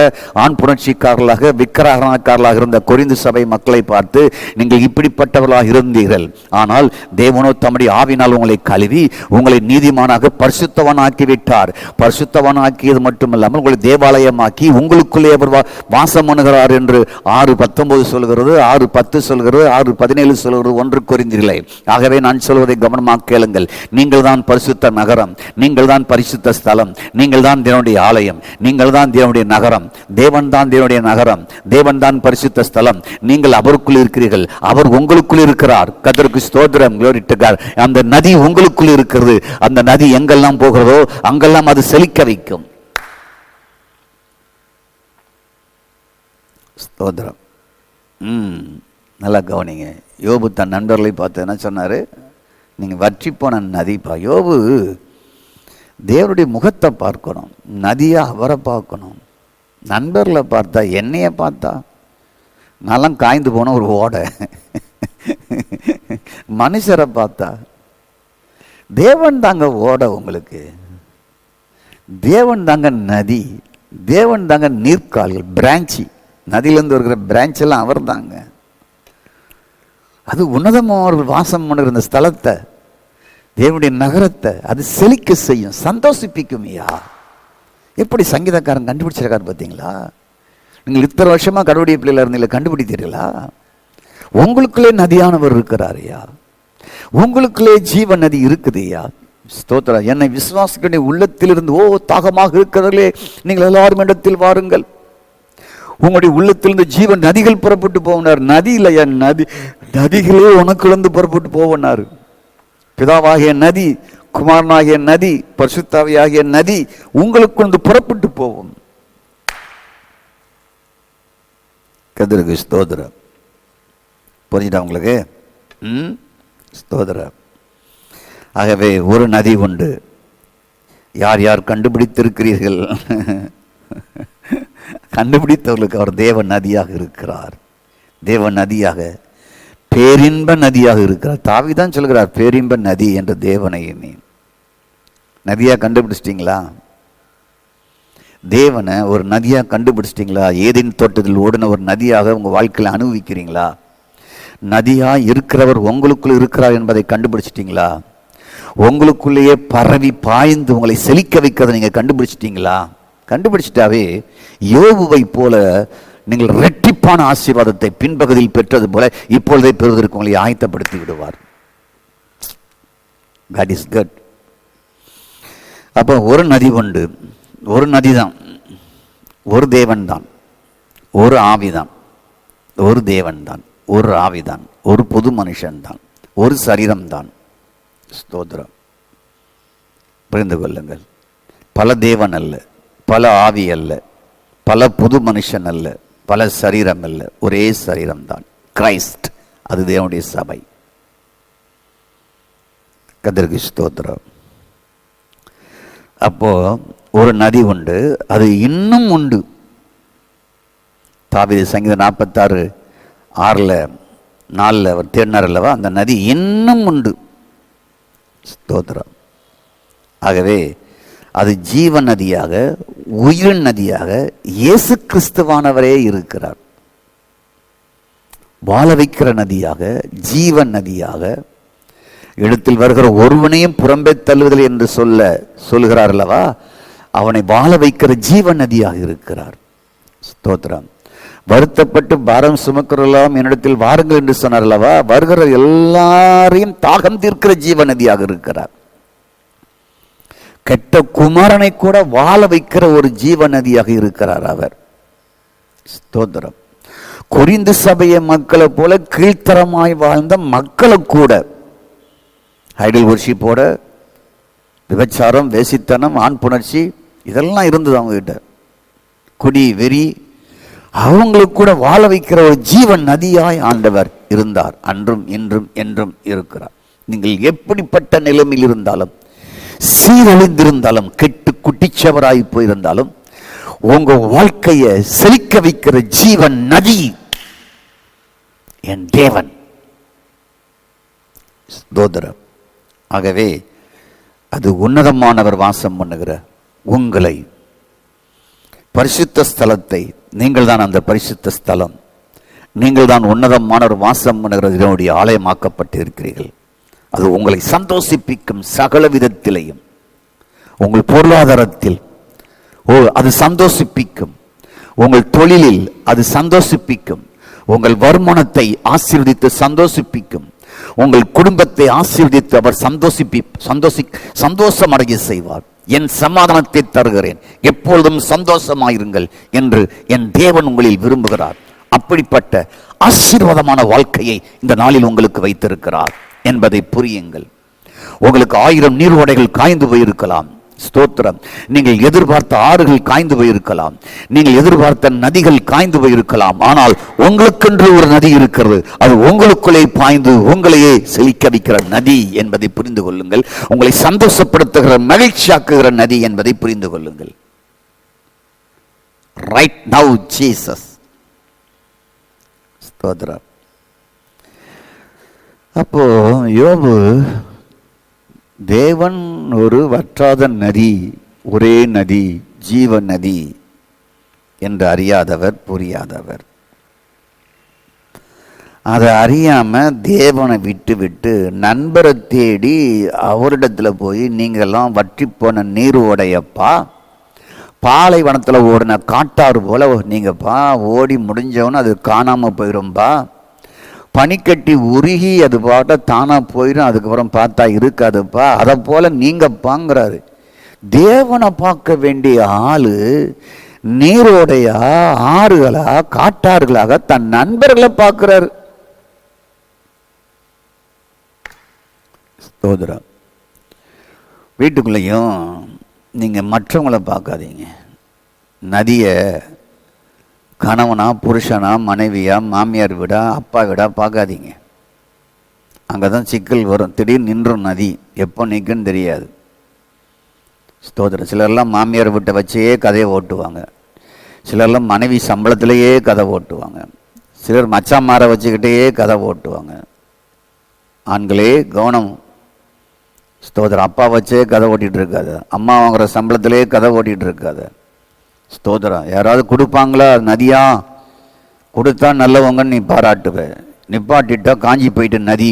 ஆண் புணர்ச்சிக்காரர்களாக, விக்கிரகக்காரர்களாக இருந்த கொரிந்து சபை மக்களை பார்த்து நீங்கள் இப்படிப்பட்டவர்களாக இருந்தீர்கள். ஆனால் தேவனோ தம்முடைய ஆவினால் உங்களை கழுவி உங்களை நீதிமானாக பரிசுத்தவனாக்கி விட்டார். பரிசுத்தவனாக்கியது மட்டுமல்லாமல் உங்களை தேவாலயமாக்கி உங்களுக்குள்ளே அவர் வாசம் பண்ணுகிறார் என்று 6:19 சொல்கிறது, 6:10 சொல்கிறது, 6:17 சொல்கிறது 1 கொரிந்தியரிலே. ஆகவே நான் சொல்வதை கவனமாக கேளுங்கள். நீங்கள் தான் பரிசுத்த நகரம். நீங்கள் தான் பரிசுத்த ஸ்தலம். நீங்கள் தான் தேவனுடைய ஆலயம். நீங்கள் தான் தேவனுடைய நகரம். தேவன் தான் தேவனுடைய நகரம். தேவன் தான் பரிசுத்த ஸ்தலம். நீங்கள் அவருக்குள் இருக்கிறீர்கள். அவர் உங்களுக்குள் இருக்கிறார். கர்த்தருக்கு ஸ்தோத்திரம். glory to God. அந்த நதி உங்களுக்குள் இருக்கிறது. அந்த நதி எங்கெல்லாம் போகிறதோ அங்கெல்லாம் அது செழிக்க வைக்கும். ஸ்தோத்திரம். நல்லா கவனிங்க. யோபு தன் நண்பர்களை பார்த்து என்ன சொன்னார்? நீங்கள் வற்றி போன நதிப்பா. யோபு தேவனுடைய முகத்தை பார்க்கணும். நதியாக அவரை பார்க்கணும். நண்பர்களை பார்த்தா, என்னைய பார்த்தா நான்லாம் காய்ந்து போன ஒரு ஓடை. மனுஷரை பார்த்தா தேவன் தாங்க ஓடை. உங்களுக்கு தேவன் தாங்க நதி. தேவன் தாங்க நீர்க்கால்கள், பிரான்ச்சி. நதியிலேருந்து வருகிற பிரான்ச் எல்லாம் அவர் தாங்க. அது உன்னதமாக வாசம் பண்ணுகிற இந்த ஸ்தலத்தை, தேவனுடைய நகரத்தை அது செழிக்க செய்யும், சந்தோஷிப்பிக்கும். ஐயா, எப்படி சங்கீதக்காரன் கண்டுபிடிச்சிருக்காரு பார்த்தீங்களா? நீங்கள் இத்தனை வருஷமா கடவுளுடைய பிள்ளைல இருந்தீங்களா, கண்டுபிடித்தீர்களா? உங்களுக்குள்ளே நதியானவர் இருக்கிறார். ஐயா, உங்களுக்குள்ளே ஜீவ நதி இருக்குது. ஐயா, ஸ்தோத்திரம். என்னை விசுவாசிக்க உள்ளத்திலிருந்து தாகமாக இருக்கிறவர்களே, நீங்கள் எல்லாரும் இடத்தில் வாருங்கள். உங்களுடைய உள்ளத்திலிருந்து ஜீவன் நதிகள் புறப்பட்டு போவனார். நதி இல்லையா, நதிகளே உனக்குள்ளந்து புறப்பட்டு போவனார். பிதாவாகிய நதி, குமாரனாகிய நதி, பரிசுத்தாவியாகிய நதி உங்களுக்கு புறப்பட்டு போவோம். கர்த்தருக்கு ஸ்தோத்திரம். புரிஞ்சுட்டா உங்களுக்கு? ஸ்தோத்திரம். ஆகவே ஒரு நதி உண்டு. யார் யார் கண்டுபிடித்திருக்கிறீர்கள்? கண்டுபிடித்தவர்களுக்கு அவர் தேவ நதியாக இருக்கிறார். தேவ நதியாக, பேரின்ப நதியாக இருக்கிறார். தாவீதான் சொல்கிறார், பேரின்ப நதி என்ற தேவனை நீ நதியாக கண்டுபிடிச்சிட்டிங்களா? தேவனை ஒரு நதியாக கண்டுபிடிச்சிட்டிங்களா? ஏதேன் தோட்டத்தில் ஓடின ஒரு நதியாக உங்கள் வாழ்க்கையில் அனுபவிக்கிறீங்களா? நதியாக இருக்கிறவர் உங்களுக்குள் இருக்கிறார் என்பதை கண்டுபிடிச்சிட்டிங்களா? உங்களுக்குள்ளேயே பரவி பாய்ந்து உங்களை செழிக்க வைக்கிறத நீங்கள் கண்டுபிடிச்சிட்டிங்களா? கண்டுபிடிச்சிட்டாவே யோபுவை போல நீங்கள் இரட்டிப்பான ஆசீர்வாதத்தை பின்பகுதியில் பெற்றது போல இப்பொழுதே பெறுவதற்கு உங்களை ஆயத்தப்படுத்தி விடுவார். God is good. அப்போ ஒரு நதி உண்டு. ஒரு நதி தான், ஒரு தேவன் தான், ஒரு ஆவிதான், ஒரு தேவன் தான், ஒரு ஆவிதான், ஒரு புது மனுஷன் தான், ஒரு சரீரம் தான். ஸ்தோத்திரம். புரிந்து கொள்ளுங்கள். பல தேவன் அல்ல, பல ஆவி அல்ல, பல புது மனுஷன் அல்ல, பல சரீரம் அல்ல, ஒரே சரீரம் தான், கிரைஸ்ட். அது தேவனுடைய சபை. கர்த்தருக்கு ஸ்தோத்திரம். அப்போ ஒரு நதி உண்டு, அது இன்னும் உண்டு. தாவீது சங்கீதம் 46:6 அவர் தேடினார் அல்லவா, அந்த நதி இன்னும் உண்டு. ஸ்தோத்திரம். ஆகவே அது ஜீவ நதியாக, உயிர் நதியாக இயேசு கிறிஸ்துவானவரே இருக்கிறார். வாழ வைக்கிற நதியாக, ஜீவன் நதியாக, இடத்தில் வருகிற ஒருவனையும் புறம்பே தள்ளுவதில்லை என்று சொல்லுகிறார் அல்லவா, அவனை வாழ வைக்கிற ஜீவன் நதியாக இருக்கிறார். ஸ்தோத்திரம். வருத்தப்பட்டு பாரம் சுமக்கிறெல்லாம் என்னிடத்தில் வாருங்கள் என்று சொன்னார் அல்லவா, வருகிற எல்லாரையும் தாகம் தீர்க்கிற ஜீவ நதியாக இருக்கிறார். கெட்ட குமாரனை கூட வாழ வைக்கிற ஒரு ஜீவ நதியாக இருக்கிறார் அவர். ஸ்தோத்திரம். கொரிந்து சபைய மக்களை போல கீழ்த்தரமாய் வாழ்ந்த மக்களை கூட ஐடல் வர்ஷிப்போட, விபச்சாரம், வேசித்தனம், ஆண் புணர்ச்சி இதெல்லாம் இருந்தது அவங்க கிட்ட, குடி வெறி, அவங்களுக்கு கூட வாழ வைக்கிற ஒரு ஜீவன் நதியாய் ஆண்டவர் இருந்தார். அன்றும் இன்றும் என்றும் இருக்கிறார். நீங்கள் எப்படிப்பட்ட நிலைமையில் இருந்தாலும், சீரழிந்திருந்தாலும், கெட்டு குட்டிச்சவராய் போயிருந்தாலும், உங்க வாழ்க்கையை செழிக்க வைக்கிற ஜீவன் நதி என் தேவன். ஸ்தோத்திரம். ஆகவே அது உன்னதமானவர் வாசம் பண்ணுகிற உங்களை, பரிசுத்த ஸ்தலத்தை, நீங்கள் தான் அந்த பரிசுத்த ஸ்தலம், நீங்கள் தான் உன்னதமானவர் வாசம் பண்ணுகிற இதனுடைய ஆலயமாக்கப்பட்டு இருக்கிறீர்கள். அது உங்களை சந்தோஷிப்பிக்கும் சகல விதத்திலையும். உங்கள் பொருளாதாரத்தில் அது சந்தோஷிப்பிக்கும், உங்கள் தொழிலில் அது சந்தோஷிப்பிக்கும், உங்கள் வருமானத்தை ஆசீர்வதித்து சந்தோஷிப்பிக்கும், உங்கள் குடும்பத்தை ஆசீர்வதித்து அவர் சந்தோஷமடைய செய்வார். என் சமாதானத்தை தருகிறேன், எப்பொழுதும் சந்தோஷமாயிருங்கள் என்று என் தேவன் உங்களில் விரும்புகிறார். அப்படிப்பட்ட ஆசீர்வாதமான வாழ்க்கையை இந்த நாளில் உங்களுக்கு வைத்திருக்கிறார் என்பதை புரியுங்கள். உங்களுக்கு 1000 நீரோடைகள் காய்ந்து போயிருக்கலாம். ஸ்தோத்திரம். நீங்கள் எதிர்பார்த்த ஆறுகள் காய்ந்து போயிருக்கலாம், நீங்கள் எதிர்பார்த்த நதிகள் காய்ந்து போயிருக்கலாம். ஆனால் உங்களுக்கென்று ஒரு நதி இருக்கிறது. அது உங்களுக்குள்ளே பாய்ந்து உங்களையே செழிக்க வைக்கிற நதி என்பதை புரிந்து கொள்ளுங்கள். உங்களை சந்தோஷப்படுத்துகிற, மகிழ்ச்சியாக்குகிற நதி என்பதை புரிந்து கொள்ளுங்கள். Right now Jesus. ஸ்தோத்திரம். அப்போ யோபு, தேவன் ஒரு வற்றாத நதி, ஒரே நதி, ஜீவ நதி என்று அறியாதவர், புரியாதவர். அதை அறியாம தேவனை விட்டு நண்பரை தேடி அவரிடத்துல போய், நீங்கெல்லாம் வற்றி போன நீர் ஓடையப்பா, பாலைவனத்தில் ஓடின காட்டாறு போல நீங்கப்பா, ஓடி முடிஞ்சவன அது காணாம போயிடும்பா, பனிக்கட்டி உருகி அது பாட்ட தானா போயிடும், அதுக்கப்புறம் பார்த்தா இருக்காதுப்பா, அதை போல நீங்கப்பாங்கிறாரு. தேவனை பார்க்க வேண்டிய ஆளு நீரோடையா, ஆறுகளா, காட்டாறுகளாக தன் நண்பர்களை பார்க்கிறாரு. ஸ்தோத்திரம். வீட்டுக்குள்ளேயும் நீங்க மற்றவங்களை பார்க்காதீங்க. நதியை கணவனா, புருஷனா, மனைவியா, மாமியார் வீடா, அப்பா வீடா பார்க்காதீங்க. அங்கே தான் சிக்கல் வரும். திடீர்னு நின்றும் நதி, எப்போ நிற்குன்னு தெரியாது. ஸ்தோத்திரம். சிலர்லாம் மாமியார் வீட்டை வச்சே கதையை ஓட்டுவாங்க, சிலர்லாம் மனைவி சம்பளத்திலேயே கதை ஓட்டுவாங்க, சிலர் மச்சாமாரை வச்சுக்கிட்டே கதை ஓட்டுவாங்க. ஆண்களே கவனம். ஸ்தோத்திரம். அப்பா வச்சே கதை ஓட்டிகிட்டு இருக்காது, அம்மா வாங்குற சம்பளத்திலே கதை ஓட்டிகிட்டு இருக்காது. ஸ்தோத்திரம். யாராவது கொடுப்பாங்களா? நதியா கொடுத்தா நல்லவங்கன்னு நீ பாராட்டுவ, நிப்பாட்டிட்டா காஞ்சி போயிட்டு நதி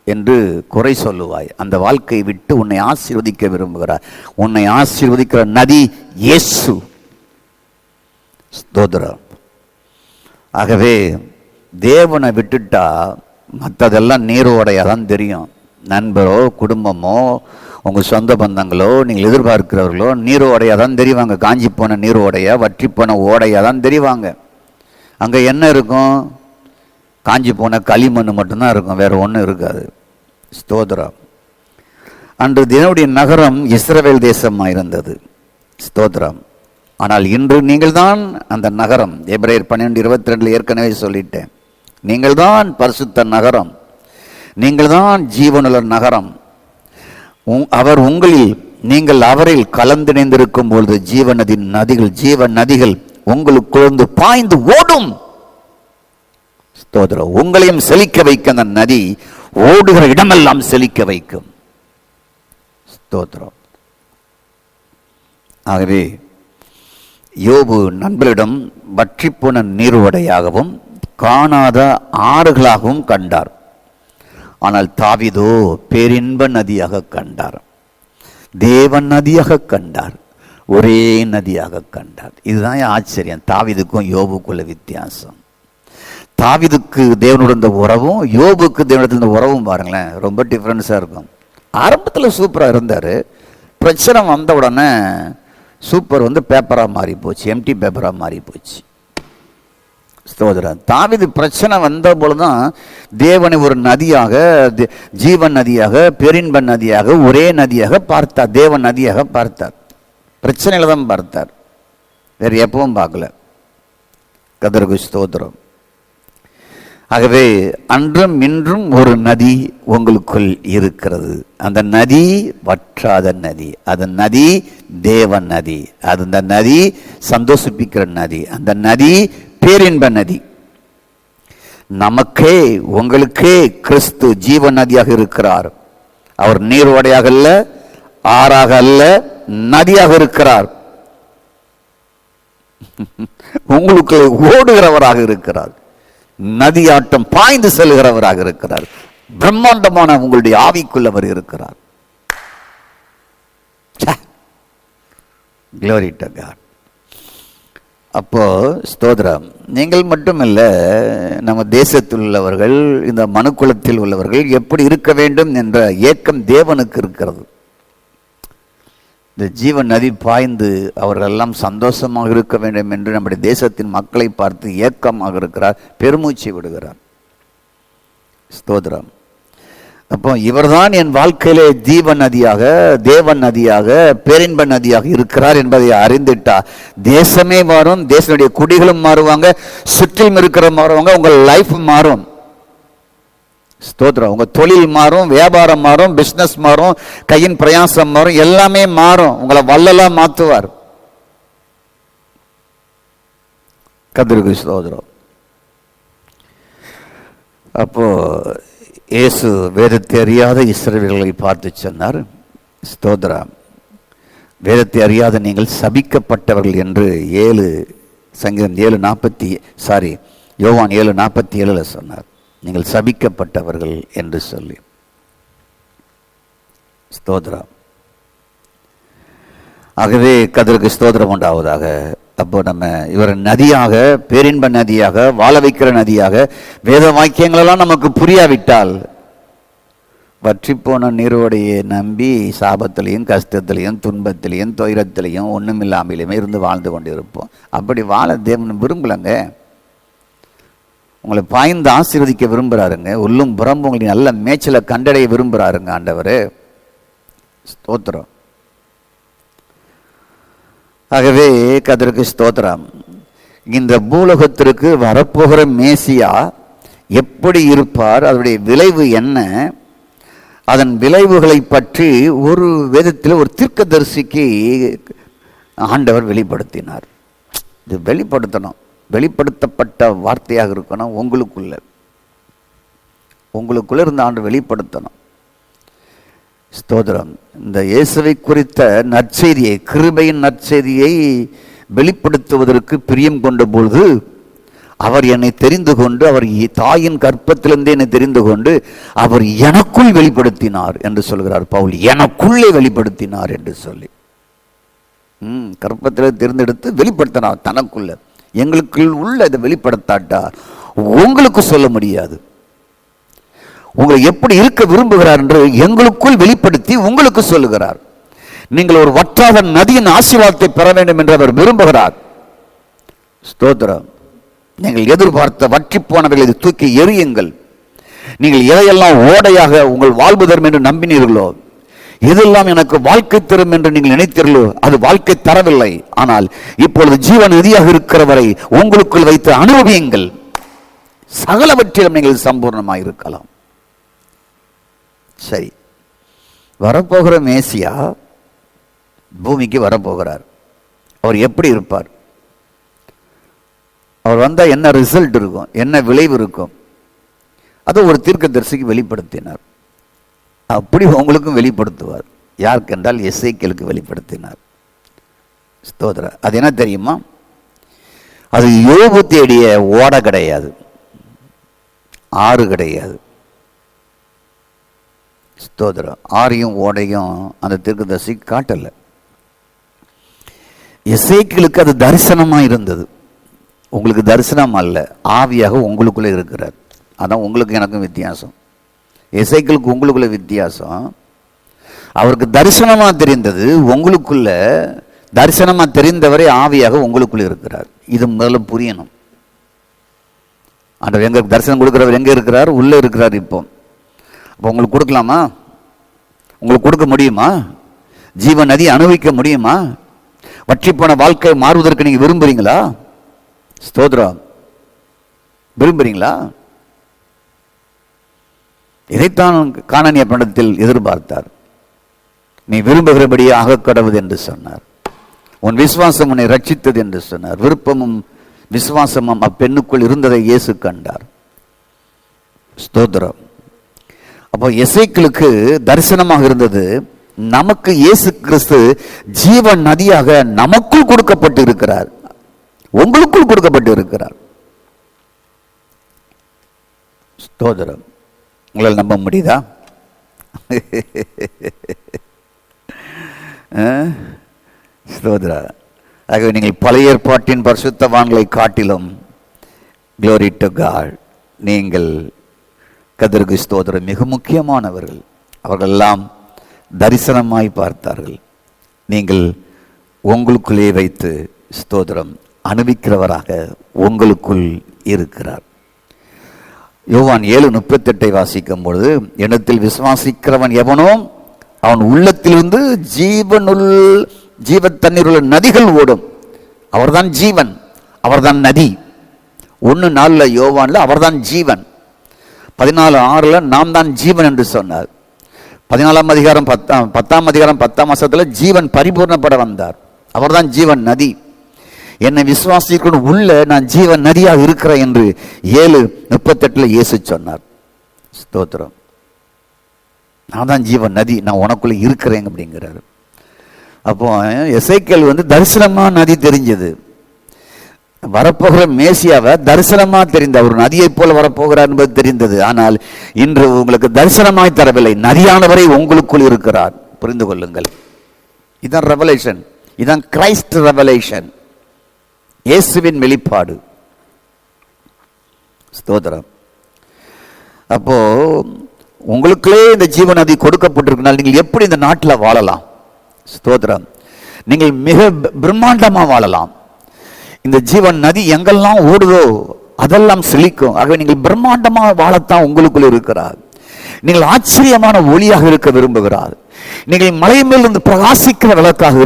என்று குறை சொல்லுவாய். அந்த வாழ்க்கையை விட்டு உன்னை ஆசீர்வதிக்க விரும்புகிறார். உன்னை ஆசீர்வதிக்கிற நதி இயேசு. ஸ்தோத்திரம். ஆகவே தேவனை விட்டுட்டா மற்றதெல்லாம் நீரோடையாதான் தெரியும். நண்பரோ, குடும்பமோ, உங்கள் சொந்த பந்தங்களோ, நீங்கள் எதிர்பார்க்கிறவர்களோ நீரோடையாக தான் தெரிவாங்க. காஞ்சி போன நீரோடையா, வற்றி போன ஓடையாக தான் தெரிவாங்க. அங்கே என்ன இருக்கும்? காஞ்சி போன களிமண் மட்டும்தான் இருக்கும், வேறு ஒன்றும் இருக்காது. ஸ்தோத்திரம். அன்று தினவுடைய நகரம் இஸ்ரவேல் தேசமாக இருந்தது. ஸ்தோத்திரம். ஆனால் இன்று நீங்கள் தான் அந்த நகரம். எபிரேயர் 12:22 ஏற்கனவே சொல்லிட்டேன். நீங்கள் தான் பரிசுத்த நகரம், நீங்கள் தான் ஜீவனுள்ள நகரம். அவர் உங்களில், நீங்கள் அவரில் கலந்திணைந்திருக்கும் பொழுது ஜீவ நதிகள் உங்களுக்குள்ளே பாய்ந்து ஓடும். ஸ்தோத்திரம். உங்களையும் செழிக்க வைக்க அந்த நதி ஓடுகிற இடமெல்லாம் செழிக்க வைக்கும். ஸ்தோத்திரம். ஆகவே யோபு நண்பரிடம் வற்றிப்போன நீர்வடையாகவும் காணாத ஆறுகளாகவும் கண்டார். ஆனால் தாவீதோ பேரின்ப நதியாக கண்டார், தேவன் நதியாக கண்டார், ஒரே நதியாக கண்டார். இதுதான் ஆச்சரியம். தாவீதுக்கும் யோபுக்குள்ள வித்தியாசம். தாவீதுக்கு தேவனோட இருந்த உறவும் யோபுக்கு தேவனோட இருந்த உறவும் பாருங்களேன், ரொம்ப டிஃப்ரென்ஸாக இருக்கும். ஆரம்பத்தில் சூப்பராக இருந்தார், பிரச்சனை வந்த உடனே சூப்பர் பேப்பராக மாறி போச்சு, எம்டி பேப்பராக மாறி போச்சு. ஸ்தோத்திரம். தாவீது பிரச்சனை வந்த பொழுதுதான் தேவனை ஒரு நதியாக, ஜீவன் நதியாக, பேரின்ப நதியாக, ஒரே நதியாக பார்த்தார், தேவன் நதியாக பார்த்தார். பிரச்சனையில தான் பார்த்தார், வேறு எப்பவும் பார்க்கல. கர்த்தருக்கு ஸ்தோத்திரம். ஆகவே அன்றும் இன்றும் ஒரு நதி உங்களுக்குள் இருக்கிறது. அந்த நதி வற்றாத நதி, அந்த நதி தேவன் நதி, அந்த நதி சந்தோஷிப்பிக்கிற நதி, அந்த நதி பேரின்ப நதி. நமக்கே உங்களுக்கே கிறிஸ்து ஜீவன் நதியாக இருக்கிறார். அவர் நீர்வடையாக அல்ல, ஆறாக அல்ல, நதியாக இருக்கிறார். உங்களுக்கு ஓடுகிறவராக இருக்கிறார், நதியாட்டம் பாய்ந்து செல்கிறவராக இருக்கிறார். பிரம்மாண்டமான உங்களுடைய ஆவிக்குள்ளவர் இருக்கிறார். Glory to God. அப்போ ஸ்தோத்திரம். நீங்கள் மட்டுமல்ல, நம்ம தேசத்தில் உள்ளவர்கள், இந்த மனுக்குலத்தில் உள்ளவர்கள் எப்படி இருக்க வேண்டும் என்ற ஏக்கம் தேவனுக்கு இருக்கிறது. இந்த ஜீவன் நதி பாய்ந்து அவர்கள் எல்லாம் சந்தோஷமாக இருக்க வேண்டும் என்று நம்முடைய தேசத்தின் மக்களை பார்த்து ஏக்கமாக இருக்கிறார், பெருமூச்சு விடுகிறார். ஸ்தோத்திரம். அப்போ இவர்தான் என் வாழ்க்கையிலே ஜீவன் நதியாக, தேவன் நதியாக, பேரின்ப நதியாக இருக்கிறார் என்பதை அறிந்துட்டா தேசமே மாறும், தேசனுடைய குடிகளும் மாறுவாங்க, சுற்றிலும் இருக்கிற மாறுவாங்க, உங்கள் லைஃப் மாறும். ஸ்தோத்திரம். உங்க தொழில் மாறும், வியாபாரம் மாறும், பிசினஸ் மாறும், கையின் பிரயாசம் மாறும், எல்லாமே மாறும். உங்களை வல்லலா மாற்றுவார். கர்த்தருக்கு ஸ்தோத்திரம். அப்போ இயேசு வேதத்தை அறியாத இஸ்ரவேலர்களை பார்த்து சொன்னார், ஸ்தோத்திரம், வேதத்தை அறியாத நீங்கள் சபிக்கப்பட்டவர்கள் என்று சங்கீதம் 7:40 யோவான் 7:47 சொன்னார். நீங்கள் சபிக்கப்பட்டவர்கள் என்று சொல்லி. ஸ்தோத்திரம். ஆகவே கர்த்தருக்கு ஸ்தோத்திரம் உண்டாவதாக. அப்போ நம்ம இவர் நதியாக, பேரின்ப நதியாக, வாழ வைக்கிற நதியாக, வேத வாக்கியங்களெல்லாம் நமக்கு புரியாவிட்டால் வற்றிப்போன நீரோடையை நம்பி சாபத்திலையும் கஷ்டத்திலையும் துன்பத்திலையும் துயரத்திலையும் ஒன்றுமில்லாமலையுமே இருந்து வாழ்ந்து கொண்டு இருப்போம். அப்படி வாழ தேவன் விரும்பலங்க. உங்களை பாய்ந்து ஆசீர்வதிக்க விரும்புகிறாருங்க. உள்ளும் புறம்பு உங்களை நல்ல மேய்ச்சலை கண்டடைய விரும்புகிறாருங்க ஆண்டவர். ஸ்தோத்திரம். ஆகவே கர்த்தருக்கு ஸ்தோத்திரம். இந்த பூலோகத்திற்கு வரப்போகிற மேசியா எப்படி இருப்பார், அதனுடைய விளைவு என்ன, அதன் விளைவுகளை பற்றி ஒரு வேதத்தில் ஒரு தீர்க்கதரிசிக்கு ஆண்டவர் வெளிப்படுத்தினார். இது வெளிப்படுத்தணும், வெளிப்படுத்தப்பட்ட வார்த்தையாக இருக்கணும். உங்களுக்குள்ள இருந்த ஆண்டு வெளிப்படுத்தணும். ஸ்தோத்திரம். இந்த இயேசுவை குறித்த நற்செய்தியை, கிருபையின் நற்செய்தியை வெளிப்படுத்துவதற்கு பிரியம் கொண்ட பொழுது அவர் என்னை தெரிந்து கொண்டு, அவர் தாயின் கற்பத்திலிருந்தே என்னை தெரிந்து கொண்டு அவர் எனக்குள் வெளிப்படுத்தினார் என்று சொல்கிறார் பவுல். எனக்குள்ளே வெளிப்படுத்தினார் என்று சொல்லி கற்பத்தில் தேர்ந்தெடுத்து வெளிப்படுத்தினார் தனக்குள்ள. எங்களுக்குள் உள்ள இதை வெளிப்படுத்தாட்டா உங்களுக்கு சொல்ல முடியாது. உங்களை எப்படி இருக்க விரும்புகிறார் என்று எங்களுக்குள் வெளிப்படுத்தி உங்களுக்கு சொல்லுகிறார். நீங்கள் ஒரு வற்றாத நதியின் ஆசீர்வாதத்தை பெற வேண்டும் என்று அவர் விரும்புகிறார். ஸ்தோத்திரம். நீங்கள் எதிர்பார்த்த வற்றி போனவர்களை தூக்கி எறியுங்கள். நீங்கள் எதையெல்லாம் ஓடையாக உங்கள் வாழ்வு தரும் என்று நம்பினீர்களோ, எதெல்லாம் எனக்கு வாழ்க்கை தரும் என்று நீங்கள் நினைத்தீர்களோ அது வாழ்க்கை தரவில்லை. ஆனால் இப்பொழுது ஜீவன் நதியாக இருக்கிறவரை உங்களுக்குள் வைத்து அனுபவியுங்கள். சகலவற்றிலும் நீங்கள் சம்பூர்ணமாக இருக்கலாம். சரி, வரப்போகிற மேசியா பூமிக்கு வரப்போகிறார். அவர் எப்படி இருப்பார், அவர் வந்தால் என்ன ரிசல்ட் இருக்கும், என்ன விளைவு இருக்கும், அதை ஒரு தீர்க்கதரிசிக்கு வெளிப்படுத்தினார். அப்படி உங்களுக்கும் வெளிப்படுத்துவார். யாருக்கு என்றால் எசேக்கியேலுக்கு வெளிப்படுத்தினார். ஸ்தோத்திரம். அது என்ன தெரியுமா? அது யோபு தேடிய ஓடை கிடையாது, ஆறு கிடையாது. ஸ்தோத்திரம். ஆறையும் ஓடையும் அந்த தீர்க்கதரிசி காட்டல. எசேக்கியேலுக்கு அது தரிசனமா இருந்தது. உங்களுக்கு தரிசனம் அல்ல, ஆவியாக உங்களுக்குள்ளே இருக்கிறார். அதான் உங்களுக்கு எனக்கும் வித்தியாசம். எசேக்கியேலுக்கு உங்களுக்குள்ள வித்தியாசம். அவருக்கு தரிசனமா தெரிந்தது, உங்களுக்குள்ள தரிசனமா தெரிந்தவரை ஆவியாக உங்களுக்குள்ள இருக்கிறார். இது முதல்ல புரியணும். ஆண்டவர் எங்க தரிசனம் கொடுக்கிறவர் எங்க இருக்கிறார்? உள்ள இருக்கிறார். இப்போ அப்போ உங்களுக்கு கொடுக்கலாமா? உங்களுக்கு கொடுக்க முடியுமா? ஜீவ நதி அனுபவிக்க முடியுமா? வற்றி போன வாழ்க்கை மாறுவதற்கு நீங்க விரும்புறீங்களா? ஸ்தோத்திரம். விரும்புறீங்களா? இதைத்தான் கானானிய பண்டத்தில் எதிர்பார்த்தார். நீ விரும்புகிறபடியே ஆகக்கடவுது என்று சொன்னார். உன் விசுவாசம் உன்னை ரட்சித்தது என்று சொன்னார். விருப்பமும் விசுவாசமும் அப்பெண்ணுக்குள் இருந்ததை இயேசு கண்டார். ஸ்தோத்திரம். அப்போ எசேக்கியேலுக்கு தரிசனமாக இருந்தது. நமக்கு இயேசு கிறிஸ்து ஜீவன் நதியாக நமக்குள் கொடுக்கப்பட்டு இருக்கிறார், உங்களுக்குள் கொடுக்கப்பட்டு இருக்கிறார். ஸ்தோத்திரம். உங்களால் நம்ப முடியுதா? ஸ்தோத்திர. ஆகவே நீங்கள் பழைய ஏற்பாட்டின் பரிசுத்தவான்களை காட்டிலும் glory to God, நீங்கள் கர்த்தருக்கு ஸ்தோத்திரம் மிக முக்கியமானவர்கள். அவர்களெல்லாம் தரிசனமாய் பார்த்தார்கள். நீங்கள் உங்களுக்குள்ளே வைத்து ஸ்தோத்திரம் அனுபவிக்கிறவராக உங்களுக்குள் இருக்கிறார். யோவான் 7:38 வாசிக்கும் பொழுது, என்னத்தில் விசுவாசிக்கிறவன் எவனோ அவன் உள்ளத்திலிருந்து ஜீவ தண்ணீர் உள்ள நதிகள் ஓடும். அவர்தான் ஜீவன், அவர்தான் நதி. 1:4 யோவான்ல அவர்தான் ஜீவன். 14:6 நாம் தான் ஜீவன் என்று சொன்னார். 14ஆம் அதிகாரம் 10ஆம் அதிகாரம் 10ஆம் வசனத்தில் ஜீவன் பரிபூர்ணப்பட வந்தார். அவர்தான் ஜீவன் நதி. என்னை விசுவாசிக்கணும் உள்ள நான் ஜீவன் நதியாக இருக்கிறேன் என்று 7:38 இயேசு சொன்னார். ஸ்தோத்திரம். நான் தான் ஜீவன் நதி, நான் உனக்குள்ள இருக்கிறேன் அப்படிங்கிறாரு. அப்போ எசேக்கியேல் தரிசனமா நதி தெரிஞ்சது. வரப்போகிற மேசியாவை தரிசனமா தெரிந்த ஒரு நதியை போல வரப்போகிறார் என்பது தெரிந்தது. ஆனால் இன்று உங்களுக்கு தரிசனமாய் தரவில்லை, நதியானவரை உங்களுக்குள் இருக்கிறார். புரிந்து கொள்ளுங்கள். இதான் ரெவலேஷன், இதான் கிரைஸ்ட் ரெவலேஷன், இயேசுவின் வெளிப்பாடு. ஸ்தோத்திரம். அப்போ உங்களுக்குள்ளே இந்த ஜீவ நதி கொடுக்கப்பட்டிருக்கனால் நீங்கள் எப்படி இந்த நாட்டில் வாழலாம்? ஸ்தோத்திரம். நீங்கள் மிக பிரம்மாண்டமா வாழலாம். இந்த ஜீவன் நதி எங்கெல்லாம் ஓடுதோ அதெல்லாம் செழிக்கும். ஆகவே நீங்கள் பிரம்மாண்டமா வாழத்தான் உங்களுக்குள் இருக்கிறார். நீங்கள் ஆச்சரியமான ஒளியாக இருக்க விரும்புகிறார். நீங்கள் மலை மேல் இருந்து பிரகாசிக்கிற விளக்காக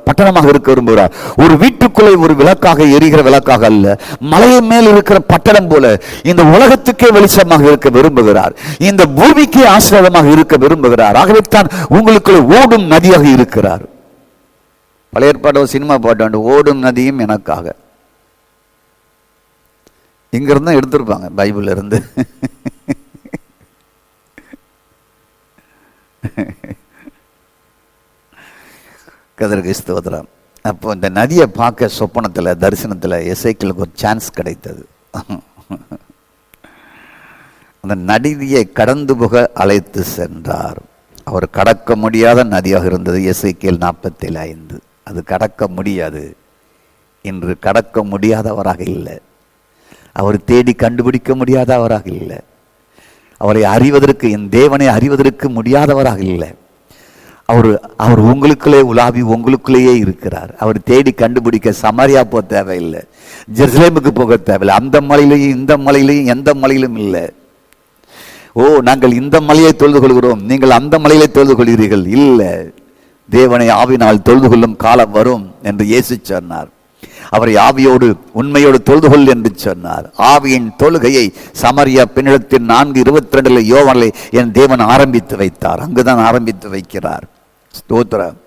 பட்டணமாக இருக்க விரும்புகிறார். ஒரு வீட்டுக்குள்ளே ஒரு விளக்காக எரிகிற விளக்காக அல்ல, மலையை மேல் இருக்கிற பட்டணம் போல இந்த உலகத்துக்கே வெளிச்சமாக இருக்க விரும்புகிறார். இந்த பூமிக்கே ஆசீர்வாதமாக இருக்க விரும்புகிறார். ஆகவே தான் உங்களுக்குள்ள ஓடும் நதியாக இருக்கிறார். பழைய ஏற்பாடு சினிமா பாட்டு, ஓடும் நதியும் எனக்காக. இங்கிருந்து எடுத்திருப்பாங்க பைபிள்ல இருந்து. கர்த்தருக்கு ஸ்தோத்திரம். அப்போ இந்த நதியை பார்க்க சொப்பனத்தில் தரிசனத்தில் எசேக்கியேலுக்கு ஒரு சான்ஸ் கிடைத்தது. அந்த நதியை கடந்து போக அழைத்து சென்றார். அவர் கடக்க முடியாத நதியாக இருந்தது எசேக்கியேல் 40:5. அது கடக்க முடியாது. இன்று கடக்க முடியாதவராக இல்லை, அவர் தேடி கண்டுபிடிக்க முடியாதவராக இல்லை, அவரை அறிவதற்கு என் தேவனை அறிவதற்கு முடியாதவராக இல்லை. அவர் உங்களுக்குள்ளே உலாவி உங்களுக்குள்ளேயே இருக்கிறார். அவர் தேடி கண்டுபிடிக்க சமாரியா போக தேவையில்லை, ஜெருசலேமுக்கு போக தேவையில்லை. அந்த மலையிலையும் இந்த மலையிலையும் எந்த மலையிலும் இல்லை. ஓ, நாங்கள் இந்த மலையை தொழுது கொள்கிறோம், நீங்கள் அந்த மலையை தொழுது கொள்கிறீர்கள். இல்லை, தேவனை ஆவினால் தொழுது கொள்ளும் காலம் வரும் என்று இயேசு சொன்னார். அவரை ஆவியோடு உண்மையோடு தொழுது கொள் என்று சொன்னார். ஆவியின் தொழுகையை சமாரியா பெண்ணிடத்தில் 4:22 யோவானிலே என் தேவன் ஆரம்பித்து வைத்தார். அங்குதான் ஆரம்பித்து வைக்கிறார். ஸ்தோத்திரம்.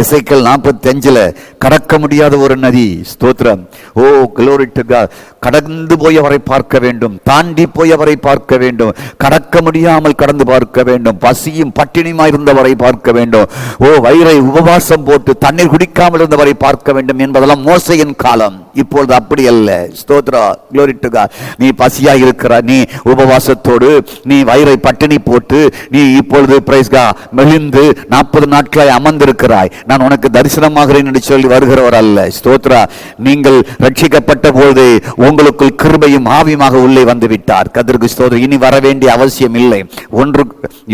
எசேக்கியேல் 45 கடக்க முடியாத ஒரு நதி. ஸ்தோத்திரம். ஓ glory to God. கடந்து போயவரை பார்க்க வேண்டும், தாண்டி போயவரை பார்க்க வேண்டும், கடக்க முடியாமல் கடந்து பார்க்க வேண்டும், பசியும் பட்டினியுமா இருந்தவரை பார்க்க வேண்டும், ஓ வயிறை உபவாசம் போட்டு தண்ணீர் குடிக்காமல் இருந்தவரை பார்க்க வேண்டும் என்பதெல்லாம் மோசேயின் காலம். இப்பொழுது அப்படி அல்ல. ஸ்தோத்ரா, glory to God. நீ பசியா இருக்கிறாய், நீ உபவாசத்தோடு நீ வயிறை பட்டினி போட்டு நீ இப்பொழுது பிரைஸ் God மெலிந்து 40 நாட்களாய் அமர்ந்திருக்கிறாய், நான் உனக்கு தரிசனமாகிறேன் என்று சொல்லி வருகிறவர் அல்ல. ஸ்தோத்ரா, நீங்கள் ரட்சிக்கப்பட்ட போது உங்களுக்குள் கிருபையும் ஆவியுமாக உள்ளே வந்து விட்டார். கர்த்தருக்கு ஸ்தோத்திரம். இனி வர வேண்டிய அவசியம் இல்லை.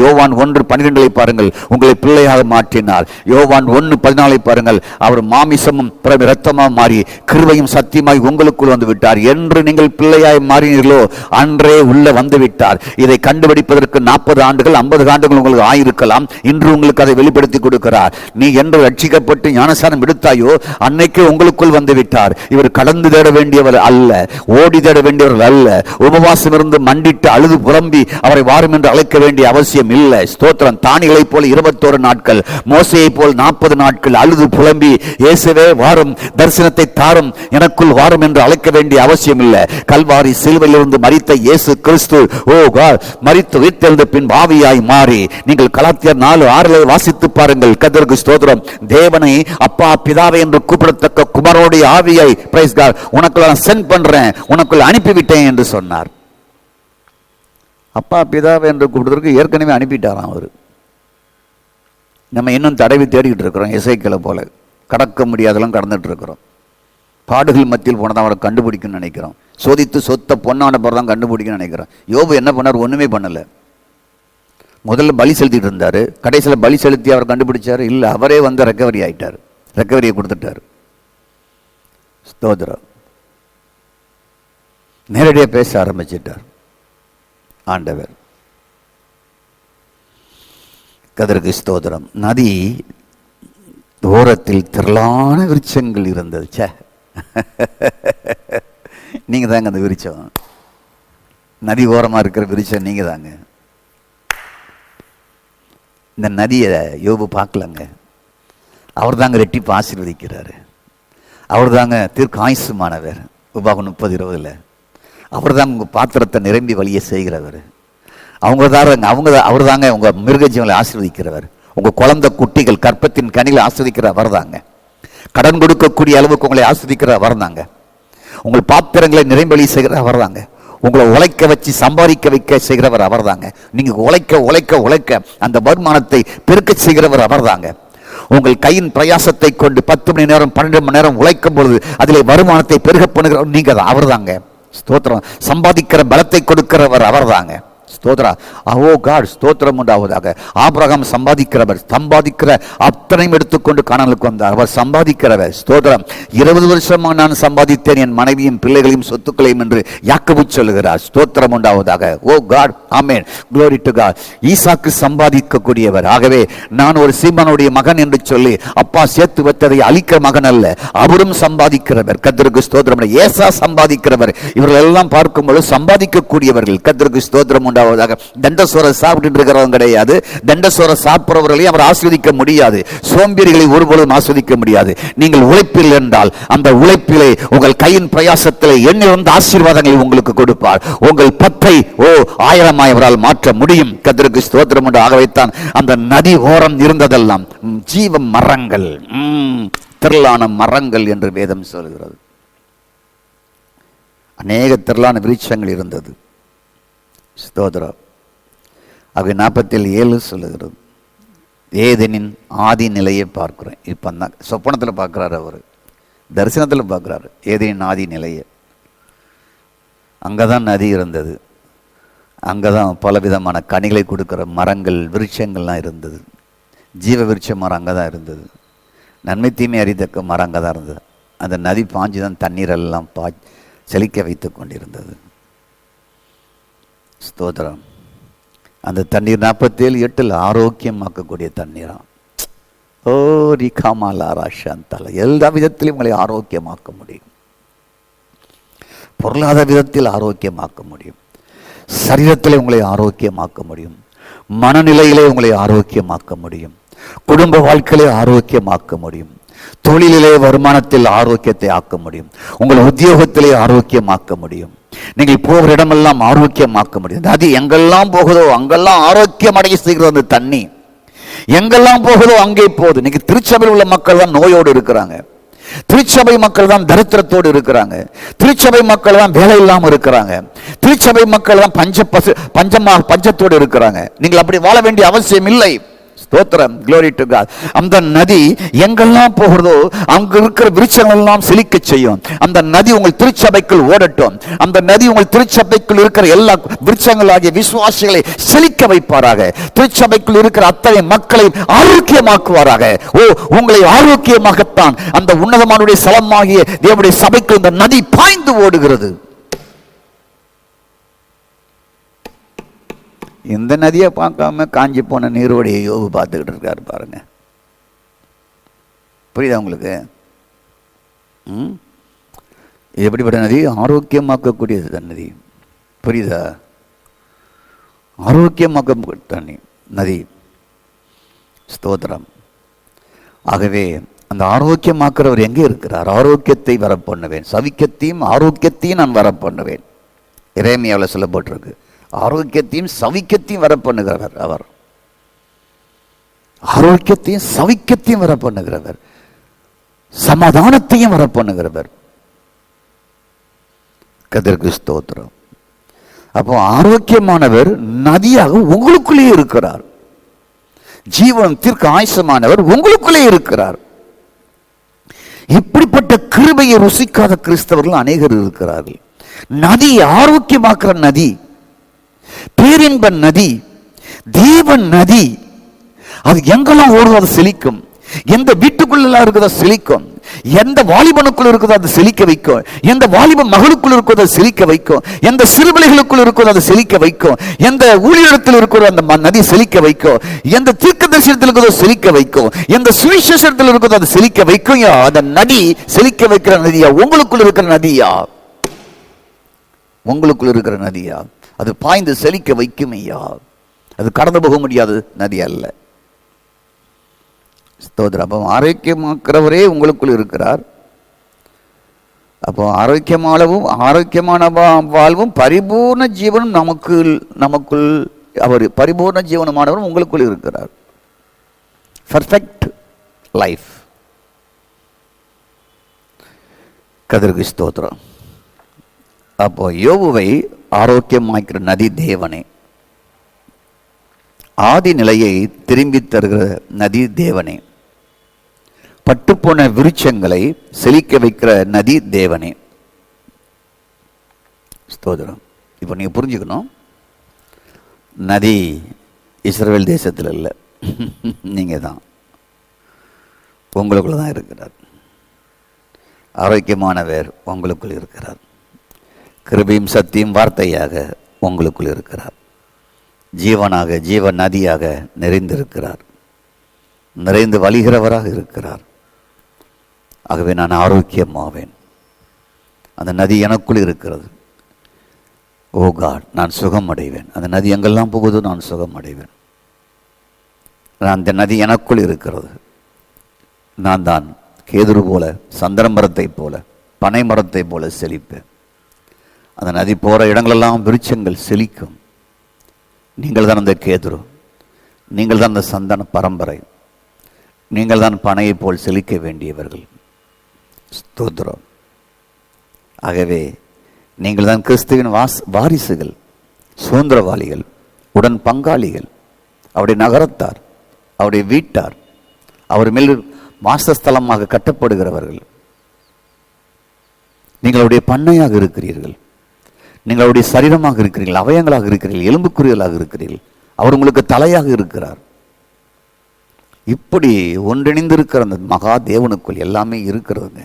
யோவான் 1:12 பாருங்கள், உங்களை பிள்ளையாக மாற்றினார். யோவான் 1:14 பாருங்கள், அவர் மாமிசமும் இரத்தமாக மாறி கிருபையும் சத்தியமாய் உங்களுக்குள் வந்து விட்டார். என்று நீங்கள் பிள்ளையாய் மாறினீர்களோ அன்றே உள்ள வந்து விட்டார். இதை கண்டுபிடிப்பதற்கு 40 ஆண்டுகள் 50 ஆண்டுகள் உங்களுக்கு ஆயிருக்கலாம். இன்று உங்களுக்கு அதை வெளிப்படுத்தி கொடுக்கிறார். நீ என்று ரட்சிக்கப்பட்டு ஞானஸ்நானம் எடுத்தாயோ அன்னைக்கு உங்களுக்குள் வந்து விட்டார். இவர் கடந்து தேட வேண்டியவர் அல்ல, ஓடி தேட வேண்டியவர்கள் அல்ல, உபவாசம் இருந்து மண்டிட்டு அழுது புலம்பி அவரை வாரும் என்று அழைக்க வேண்டிய அவசியம் இல்லை. ஸ்தோத்திரம். தானிகளை போல 21 நாட்கள், மோசேயை போல் 40 நாட்கள் அழுது புலம்பி இயேசுவே வாரும், தரிசனத்தை தாரும், எனக்குள் வாரும் என்று அழைக்க வேண்டிய அவசியம் இல்லை. கல்வாரி சிலுவையிலிருந்து மரித்த இயேசு கிறிஸ்து ஓ God மரித்து உயிர்த்தெழுந்த பின் ஆவியாய் மாறி, நீங்கள் கலாத்தியர் 4:6 வாசித்து பாருங்கள். கர்த்தருக்கு ஸ்தோத்திரம். தேவனை அப்பா பிதாவை என்று கூப்பிடத்தக்க குமாரனுடைய ஆவியை பிரைஸ் God உனக்குள்ள நான் சென்ட் பண்றேன், உனக்குள்ள அனுப்பிவிட்டேன் என்று சொன்னார். அப்பா பிதாவை என்று கூப்பிடுறதுக்கு ஏற்கனவே அனுப்பிட்டாராம் அவர். நம்ம இன்னும் தடவி தேடிக்கிட்டு இருக்கிறோம். எசேக்கியேலை போல கடக்க முடியாதெல்லாம் கடந்துட்டு இருக்கிறோம். பாடுகள் மத்தியில் போனதான் அவரை கண்டுபிடிக்கணும்னு நினைக்கிறோம். சோதித்து சொத்த பொண்ணான பிறகு தான் கண்டுபிடிக்கணும்னு நினைக்கிறோம். யோபு என்ன பண்ணார்? ஒண்ணுமே பண்ணல. முதல்ல பலி செலுத்திட்டு இருந்தாரு, கடைசியில் பலி செலுத்தி அவர் கண்டுபிடிச்சாரு இல்ல, அவரே வந்து ரெக்கவரி ஆயிட்டார், ரெக்கவரியை கொடுத்துட்டார். ஸ்தோத்திரம். நேரடியாக பேச ஆரம்பிச்சிட்டார் ஆண்டவர். கர்த்தருக்கு ஸ்தோத்திரம். நதி ஓரத்தில் திரளான விருட்சங்கள் இருந்தது. சே, நீங்க தாங்க அந்த விருட்சம். நதி ஓரமா இருக்கிற விருட்சம் நீங்க தாங்க. இந்த நதியை யோபு பார்க்கலங்க. அவர் தாங்க ரெட்டிப்பு ஆசீர்வதிக்கிறாரு. அவர் தாங்க தீர்க்காயுசுமானவர். உபாகம் 30:20 அவர் தாங்க உங்க பாத்திரத்தை நிரம்பி வழிய செய்கிறவர். அவர் தாங்க உங்க மிருக ஜீவனை ஆசீர்வதிக்கிறவர். உங்க குழந்தை குட்டிகள் கற்பத்தின் கனிகளை ஆஸ்வதிக்கிற அவர் தாங்க. கடன் கொடுக்கக்கூடிய அளவுக்கு உங்களை ஆஸ்வதிக்கிற அவர் தாங்க. உங்கள் பாத்திரங்களை நிரம்பி செய்கிற அவர் தாங்க. உங்களை உழைக்க வச்சு சம்பாதிக்க வைக்க செய்கிறவர் அவர் தாங்க. நீங்க உழைக்க உழைக்க உழைக்க அந்த வருமானத்தை பெருக்க செய்கிறவர் அவர் தாங்க. உங்கள் கையின் பிரயாசத்தை கொண்டு 10 மணி நேரம் 12 மணி நேரம் உழைக்கும் பொழுது அதிலே வருமானத்தை பெருக பண்ணுகிறவர் நீங்க தான், அவர் தாங்க. ஸ்தோத்திரம். சம்பாதிக்கிற பலத்தை கொடுக்கிறவர் அவர் தாங்க. ஸ்தோத்ரா. ஓ காட், ஸ்தோத்திரம் உண்டாவதாக. ஆபிரகாம் சம்பாதிக்கிறவர், சம்பாதிக்கிற அத்தனையும் எடுத்துக்கொண்டு கானானுக்கு வந்தார். அவர் சம்பாதிக்கிறவர். ஸ்தோத்திரம். 20 வருஷமா நான் சம்பாதித்தேன் என் மனைவியும் பிள்ளைகளையும் சொத்துக்களையும் என்று யாக்கோபு சொல்லுகிறார். ஸ்தோத்திரம் உண்டாவதாக. Oh God, amen, glory to God. ஈசாக்கு சம்பாதிக்கக்கூடியவர். ஆகவே நான் ஒரு சீமானுடைய மகன் என்று சொல்லி அப்பா சேர்த்து வைத்ததை அழிக்கிற மகன் அல்ல, அவரும் சம்பாதிக்கிறவர். கர்த்தருக்கு ஸ்தோத்திரம். ஏசா சம்பாதிக்கிறவர். இவர்கள் எல்லாம் பார்க்கும்போது சம்பாதிக்கக்கூடியவர்கள். கர்த்தருக்கு ஸ்தோத்திரம் உண்டாவதாக. தண்டசோரை சாப்பிட்டு இருக்கிறவங்க கிடையாது. தண்டசோரை சாப்பிடுறவர்களையும் அவர் ஆஸ்வதிக்க முடியாது. சோம்பேறிகளை ஒருபொழுதும் ஆஸ்வதிக்க முடியாது. நீங்கள் உழைப்பில் என்றால் அந்த உழைப்பிலே உங்கள் கையின் பிரயாசத்திலே எண்ணிலிருந்து ஆசீர்வாதங்களை உங்களுக்கு கொடுப்பார். உங்கள் பத்தை 1000 அவரால் மாற்ற முடியும். கர்த்தருக்கு ஸ்தோத்திரம் உண்டு. ஆகவேத்தான் அந்த நதி ஓரம் இருந்ததெல்லாம் ஜீவ மரங்கள், திரளான மரங்கள் என்று வேதம் சொல்கிறது. அநேக திரளான விருட்சங்கள் இருந்தது. ஸ்தோத்திரம். ஆக 47 சொல்லுகிறது, ஏதேனின் ஆதி நிலையை பார்க்கிறேன். இப்போ தான் சொப்பனத்தில் பார்க்குறாரு, அவர் தரிசனத்தில் பார்க்குறாரு ஏதேனின் ஆதி நிலையை. அங்கே தான் நதி இருந்தது, அங்கே தான் பலவிதமான கனிகளை கொடுக்குற மரங்கள் விருட்சங்கள்லாம் இருந்தது. ஜீவ விருட்ச மரம் அங்கே தான் இருந்தது. நன்மை தீமை அறிதக்க மரம் அங்கே தான் இருந்தது. அந்த நதி பாஞ்சு தான் தண்ணீரெல்லாம் செழிக்க வைத்து கொண்டிருந்தது. ஸ்தோத்திரம். அந்த தண்ணீர் 47:8 ஆரோக்கியமாக்கக்கூடிய தண்ணீரா. ஓ ரிகாமாலாராஷாந்தால எல்லா விதத்திலும் உங்களை ஆரோக்கியமாக்க முடியும். பொருளாதார விதத்தில் ஆரோக்கியமாக்க முடியும், சரீரத்திலே உங்களை ஆரோக்கியமாக்க முடியும், மனநிலையிலே உங்களை ஆரோக்கியமாக்க முடியும், குடும்ப வாழ்க்கையிலே ஆரோக்கியமாக்க முடியும். தொழிலிலே வருமானத்தில் ஆரோக்கியத்தை ஆக்க முடியும். உங்கள் உத்தியோகத்திலே ஆரோக்கியமாக்க முடியும். நீங்கள் போகிற இடமெல்லாம் ஆரோக்கியமாக்க முடியும். நதி எங்கெல்லாம் போகுதோ அங்கெல்லாம் ஆரோக்கியம் அடைய செய்கிறது. அந்த தண்ணி எங்கெல்லாம் போகுதோ அங்கே போகுது. இன்னைக்கு திருச்சபையில் உள்ள மக்கள் தான் நோயோடு இருக்கிறாங்க. திருச்சபை மக்கள் தான் தரித்திரத்தோடு இருக்கிறாங்க. திருச்சபை மக்கள் தான் வேலை இல்லாமல் இருக்கிறாங்க. திருச்சபை மக்கள் தான் பஞ்சத்தோடு இருக்கிறாங்க. நீங்கள் அப்படி வாழ வேண்டிய அவசியம் இல்லை. ஸ்தோத்திரம், glory to God. அந்த நதி எங்கெல்லாம் போகிறதோ அங்க இருக்கிற விருட்சங்கள் எல்லாம் செழிக்க செய்யும். அந்த நதி உங்கள் திருச்சபைக்குள் ஓடட்டும். அந்த நதி உங்கள் திருச்சபைக்குள் இருக்கிற எல்லா விருட்சங்களாகிய விசுவாசிகளை செழிக்க வைப்பாராக. திருச்சபைக்குள் இருக்கிற அத்தனை மக்களை ஆரோக்கியமாக்குவாராக. உங்களை ஆரோக்கியமாகத்தான் அந்த உன்னதமானுடைய ஸ்தலமாகிய தேவனுடைய சபைக்குள் இந்த நதி பாய்ந்து ஓடுகிறது. இந்த நதியை பார்க்காம காஞ்சி போன நீரோடைய யோபு பார்த்துக்கிட்டு இருக்காரு பாருங்க. புரியுதா உங்களுக்கு? எப்படிப்பட்ட நதி? ஆரோக்கியமாக்கக்கூடியது நதி. புரியுதா? ஆரோக்கியமாக்க தண்ணி நதி. ஸ்தோத்திரம். ஆகவே அந்த ஆரோக்கியமாக்குறவர் எங்கே இருக்கிறார்? ஆரோக்கியத்தை வர பண்ணுவேன், சவிக்கத்தையும் ஆரோக்கியத்தையும் நான் வர பண்ணுவேன். எரேமியாவில் சொல்லப்பட்டிருக்கு. ஆரோக்கியத்தையும் சவிக்கத்தையும் வர பண்ணுகிறவர் அவர். ஆரோக்கியத்தையும் சவிக்கத்தையும் வர பண்ணுகிறவர், சமாதானத்தையும் வர பண்ணுகிறவர். கர்த்தருக்கு ஸ்தோத்திரம். அப்போ ஆரோக்கியமானவர் நதியாக உங்களுக்குள்ளே இருக்கிறார். ஜீவனத்திற்கு ஆயுசமானவர் உங்களுக்குள்ளே இருக்கிறார். இப்படிப்பட்ட கிருபையை ருசிக்காத கிறிஸ்தவர்கள் அநேகர் இருக்கிறார்கள். நதி ஆரோக்கியமாக்குற நதி, பேரின்ப நதி, தேவன் நதி. அது எங்கெல்லாம் ஓடுதோ அது செழிக்கும். எந்த வீட்டுக்குள்ள இருக்குதோ செழிக்கும். எந்த வாலிபனுக்குள் இருக்குதோ அது செழிக்க வைக்கும். எந்த வாலிப மகளுக்குள் இருக்கிறதோ அது செழிக்க வைக்கும். எந்த சிறுபிள்ளைகளுக்குள் இருக்கிறதோ அது செழிக்க வைக்கும். எந்த ஊழியத்தில் இருக்கிறதோ அந்த நதி செழிக்க வைக்கும். எந்த தீர்க்கதரிசனத்தில் இருக்கிறதோ செழிக்க வைக்கும். எந்த சுவிசேஷத்தில் இருக்கிறதோ அது செழிக்க வைக்கும். அந்த நதி செழிக்க வைக்கிற நதியா? உங்களுக்குள் இருக்கிற நதியா? உங்களுக்குள் இருக்கிற நதியா? அது பாய்ந்து செழிக்க வைக்கும் ஐயா. அது கடந்து போக முடியாது நதி அல்ல. ஸ்தோத்திரம். அப்போ ஆரோக்கியமாக்குறவரே உங்களுக்குள் இருக்கிறார். அப்போ ஆரோக்கியமான வாழ்வும் பரிபூர்ண ஜீவனும் நமக்குள் அவர் பரிபூர்ண ஜீவனமானவரும் உங்களுக்குள் இருக்கிறார். Perfect life. கர்த்தருக்கு ஸ்தோத்திரம். அப்போ யோபுவை ஆரோக்கியமாக்கிற நதி தேவனே. ஆதி நிலையை திரும்பி தருகிற நதி தேவனே. பட்டுப்போன விருட்சங்களை செழிக்க வைக்கிற நதி தேவனே. ஸ்தோத்திரம். இப்போ நீங்க புரிஞ்சுக்கணும், நதி இஸ்ரவேல் தேசத்தில் இல்லை, நீங்க தான், உங்களுக்குள்ள தான் இருக்கிறார். ஆரோக்கியமானவர் உங்களுக்குள் இருக்கிறார். கிருபையும் சத்தியம் வார்த்தையாக உங்களுக்குள் இருக்கிறார். ஜீவனாக ஜீவ நதியாக நிறைந்திருக்கிறார். நிறைந்து வழிகிறவராக இருக்கிறார். ஆகவே நான் ஆரோக்கியமாவேன். அந்த நதி எனக்குள் இருக்கிறது. ஓ காட், நான் சுகம் அடைவேன். அந்த நதி எங்கெல்லாம் போகுதோ நான் சுகம் அடைவேன். அந்த நதி எனக்குள் இருக்கிறது. நான் தான் கேதுரு போல, சந்திர மரத்தை போல, பனை மரத்தை போல செழிப்பேன். அந்த நதி போகிற இடங்களெல்லாம் விருட்சங்கள் செழிக்கும். நீங்கள் தான் அந்த கேதுரு, நீங்கள் தான் அந்த சந்தன பரம்பரை, நீங்கள் தான் பனையை போல் செழிக்க வேண்டியவர்கள். ஸ்தோத்திரம். ஆகவே நீங்கள் தான் கிறிஸ்துவின் வாரிசுகள், சுதந்திரவாளிகள், உடன் பங்காளிகள், அவருடைய நகரத்தார், அவருடைய வீட்டார், அவர் மேல் வாசஸ்தலமாக கட்டப்படுகிறவர்கள். நீங்கள் அவருடைய பண்ணையாக இருக்கிறீர்கள். நீங்கள் அவருடைய சரீரமாக இருக்கிறீர்கள், அவயங்களாக இருக்கிறீர்கள், எலும்புக்குறிகளாக இருக்கிறீர்கள். அவர் உங்களுக்கு தலையாக இருக்கிறார். இப்படி ஒன்றிணைந்திருக்கிற அந்த மகா தேவனுக்குள் எல்லாமே இருக்கிறதுங்க.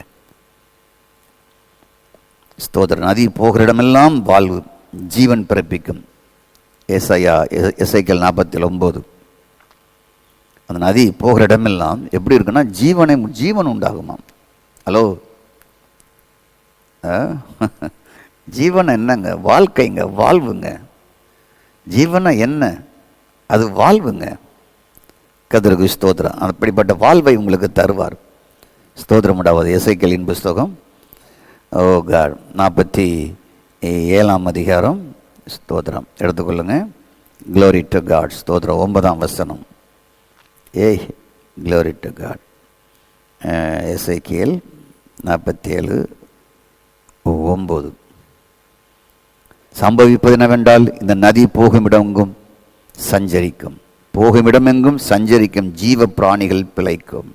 ஸ்தோத்திர. நதி போகிற இடமெல்லாம் வாழ்வு, ஜீவன் பிறப்பிக்கும். எசேக்கியேல் 49. அந்த நதி போகிற இடமெல்லாம் எப்படி இருக்குன்னா ஜீவன் உண்டாகுமாம். ஹலோ, ஜீவன் என்னங்க? வாழ்க்கைங்க, வாழ்வுங்க. ஜீவனை என்ன? அது வாழ்வுங்க. கர்த்தருக்கு ஸ்தோத்திரம். அப்படிப்பட்ட வாழ்வை உங்களுக்கு தருவார். ஸ்தோத்திரம் உண்டாவது. எசேக்கியேலின் புஸ்தகம் 47 அதிகாரம். ஸ்தோத்திரம் எடுத்துக்கொள்ளுங்க. Glory to God. ஸ்தோத்திரம் 9ஆம் வசனம். Glory to God. எசேக்கியேல் 47:9. சம்பவிப்பது என்னவென்றால், இந்த நதி போகுமிடமெங்கும் சஞ்சரிக்கும், போகுமிடமெங்கும் சஞ்சரிக்கும், ஜீவ பிராணிகள் பிழைக்கும்.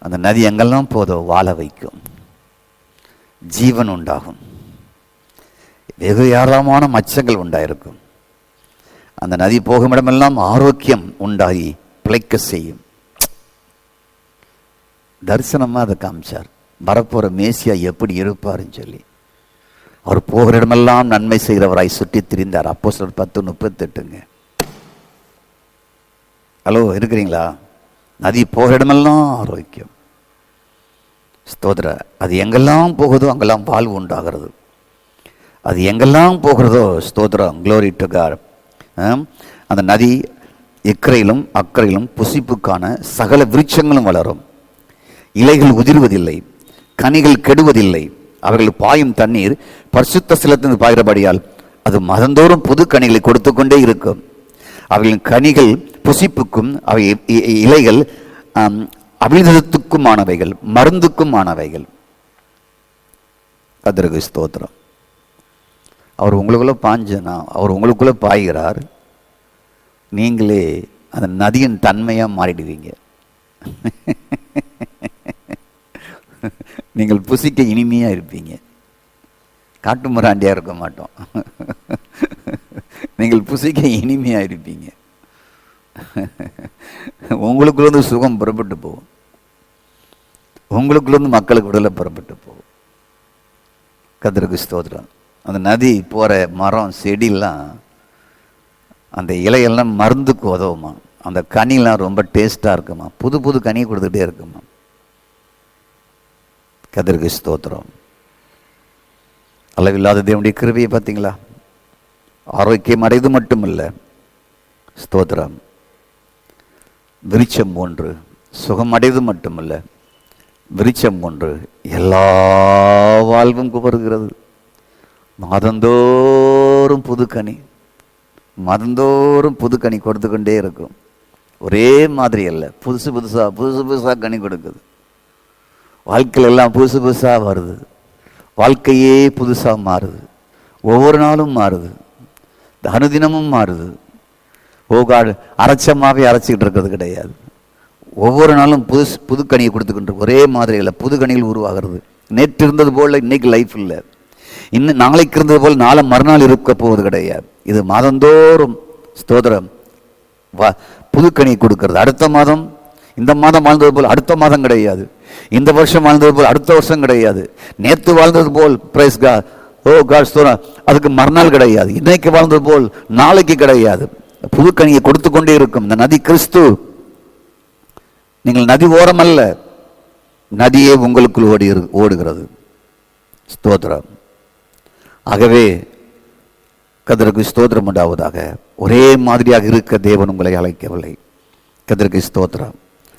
அந்த நதி எங்கெல்லாம் போதோ வாழ வைக்கும், ஜீவன் உண்டாகும், வெகு ஏராளமான மச்சங்கள் உண்டாயிருக்கும். அந்த நதி போகுமிடமெல்லாம் ஆரோக்கியம் உண்டாகி பிழைக்க செய்யும். தரிசனமாக அதை காமிச்சார். வரப்போகிற மேசியா எப்படி இருப்பாருன்னு சொல்லி. அவர் போகிற இடமெல்லாம் நன்மை செய்கிறவராய் சுற்றி திரிந்தார். அப்போஸ்தலர் 10:38. ஹலோ, இருக்கிறீங்களா? நதி போகிற இடமெல்லாம் ஆரோக்கியம். ஸ்தோத்திர. அது எங்கெல்லாம் போகுதோ அங்கெல்லாம் வாழ்வு உண்டாகிறது. அது எங்கெல்லாம் போகிறதோ ஸ்தோத்திரம், க்ளோரி டு காட். அந்த நதி இக்கரையிலும் அக்கறையிலும் புசிப்புக்கான சகல விருட்சங்களும் வளரும். இலைகள் உதிர்வதில்லை, கனிகள் கெடுவதில்லை. அவர்கள் பாயும் தண்ணீர் பரிசுத்த ஸ்தலத்திலிருந்து பாய்கிறபடியால் அது மதந்தோறும் புது கனிகளை கொடுத்து கொண்டே இருக்கும். அவர்களின் கனிகள் புசிப்புக்கும், அவை இலைகள் அபிதத்துக்குமானவைகள், மருந்துக்குமானவைகள். கர்த்தருக்கு ஸ்தோத்திரம். அவர் உங்களுக்குள்ள பாஞ்சனா, அவர் உங்களுக்குள்ள பாய்கிறார். நீங்களே அந்த நதியின் தன்மையாக மாறிடுவீங்க. நீங்கள் புசிக்க இனிமையாக இருப்பீங்க. காட்டு முராண்டியாக இருக்க மாட்டோம். நீங்கள் புசிக்க இனிமையாக இருப்பீங்க. உங்களுக்குள்ளேருந்து சுகம் புறப்பட்டு போகும். உங்களுக்குள்ளேருந்து மக்களுக்கு விடுதலை புறப்பட்டு போகும். கர்த்தருக்கு ஸ்தோத்திரம். அந்த நதி போகிற மரம் செடியெல்லாம் அந்த இலையெல்லாம் மருந்துக்கு உதவுமா. அந்த கனிலாம் ரொம்ப டேஸ்ட்டாக இருக்குமா. புது புது கனி கொடுத்துட்டே இருக்குமா. கர்த்தருக்கு ஸ்தோத்திரம். அளவில்லாத தேவனுடைய கிருபையை பார்த்தீங்களா? ஆரோக்கியம் அடைவது மட்டுமில்லை, ஸ்தோத்திரம், விருட்சம் ஒன்று சுகம் அடைவது மட்டுமல்ல, விருட்சம் ஒன்று எல்லா வாழ்வும் வருகிறது. மாதந்தோறும் புதுக்கனி, மாதந்தோறும் புதுக்கனி கொடுத்து கொண்டே இருக்கும். ஒரே மாதிரி அல்ல, புதுசு புதுசாக கனி கொடுக்குது. வாழ்க்கையில் எல்லாம் புதுசு புதுசாக வருது. வாழ்க்கையே புதுசாக மாறுது. ஒவ்வொரு நாளும் மாறுது. அனுதினமும் மாறுது. காடு அரைச்சமாகவே அரைச்சிக்கிட்டு இருக்கிறது கிடையாது. ஒவ்வொரு நாளும் புதுக்கனியை கொடுத்துக்கிட்டு ஒரே மாதிரி இல்லை, புதுக்கனிகள் உருவாகிறது. நேற்று இருந்தது போல் இன்னைக்கு லைஃப் இல்லை. இன்னும் நாளைக்கு இருந்தது போல் நாளை மறுநாள் இருக்க போவது கிடையாது. இது மாதந்தோறும் ஸ்தோத்திரம் புதுக்கனி கொடுக்கிறது. அடுத்த மாதம், இந்த மாதம் வாழ்ந்தது போல் அடுத்த மாதம் கிடையாது. இந்த வருஷம் வாழ்ந்தது போல் அடுத்த வருஷம் கிடையாது. நேற்று வாழ்ந்தது போல் பிரைஸ் காட், காட் ஸ்தோத்திரம், அதுக்கு மறுநாள் கிடையாது. இன்னைக்கு வாழ்ந்தது போல் நாளைக்கு கிடையாது. புதுக்கனியை கொடுத்து கொண்டே இருக்கும். இந்த நதி கிறிஸ்து. நீங்கள் நதி ஓரம் அல்ல, நதியே உங்களுக்குள் ஓடுகிறது. ஸ்தோத்திரம். ஆகவே கர்த்தருக்கு ஸ்தோத்திரம் உண்டாவதாக. ஒரே மாதிரியாக இருக்க தேவன் உங்களை அழைக்கவில்லை. கர்த்தருக்கு ஸ்தோத்திரம்.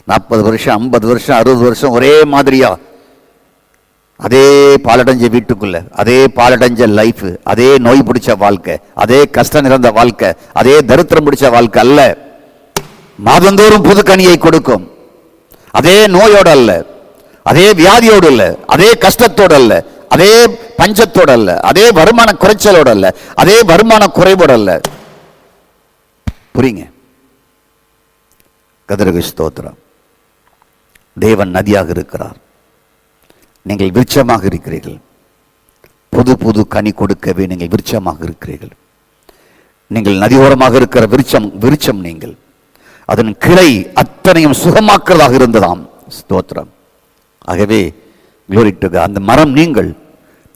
40 வருஷம் 50 வருஷம் 60 வருஷம் ஒரே மாதிரியா, அதே பாலடைஞ்ச வீட்டுக்குள்ள, அதே பாலடைஞ்ச லைஃப், அதே நோய் பிடிச்ச வாழ்க்கை, அதே கஷ்டம் நிறைந்த வாழ்க்கை, அதே தரித்திரம் பிடிச்ச வாழ்க்கை அல்ல. மாதந்தோறும் புது கனியை கொடுக்கும். அதே நோயோட அல்ல, அதே வியாதியோடு அல்ல, அதே கஷ்டத்தோடு அல்ல, அதே பஞ்சத்தோடு அல்ல, அதே வருமான குறைச்சலோடு அல்ல, அதே வருமான குறைவோடு அல்ல. புரியுங்க? கர்த்தருக்கு ஸ்தோத்திரம். தேவன் நதியாக இருக்கிறார். நீங்கள் விருட்சமாக இருக்கிறீர்கள். புது புது கனி கொடுக்கவே நீங்கள் விருட்சமாக இருக்கிறீர்கள். நீங்கள் நதியோரமாக இருக்கிற விருட்சம் நீங்கள். அதன் கிளை அத்தனையும் சுகமாக்குறதாக இருந்ததாம். ஸ்தோத்திரம். ஆகவே க்ளோரி டு காட். அந்த மரம் நீங்கள்,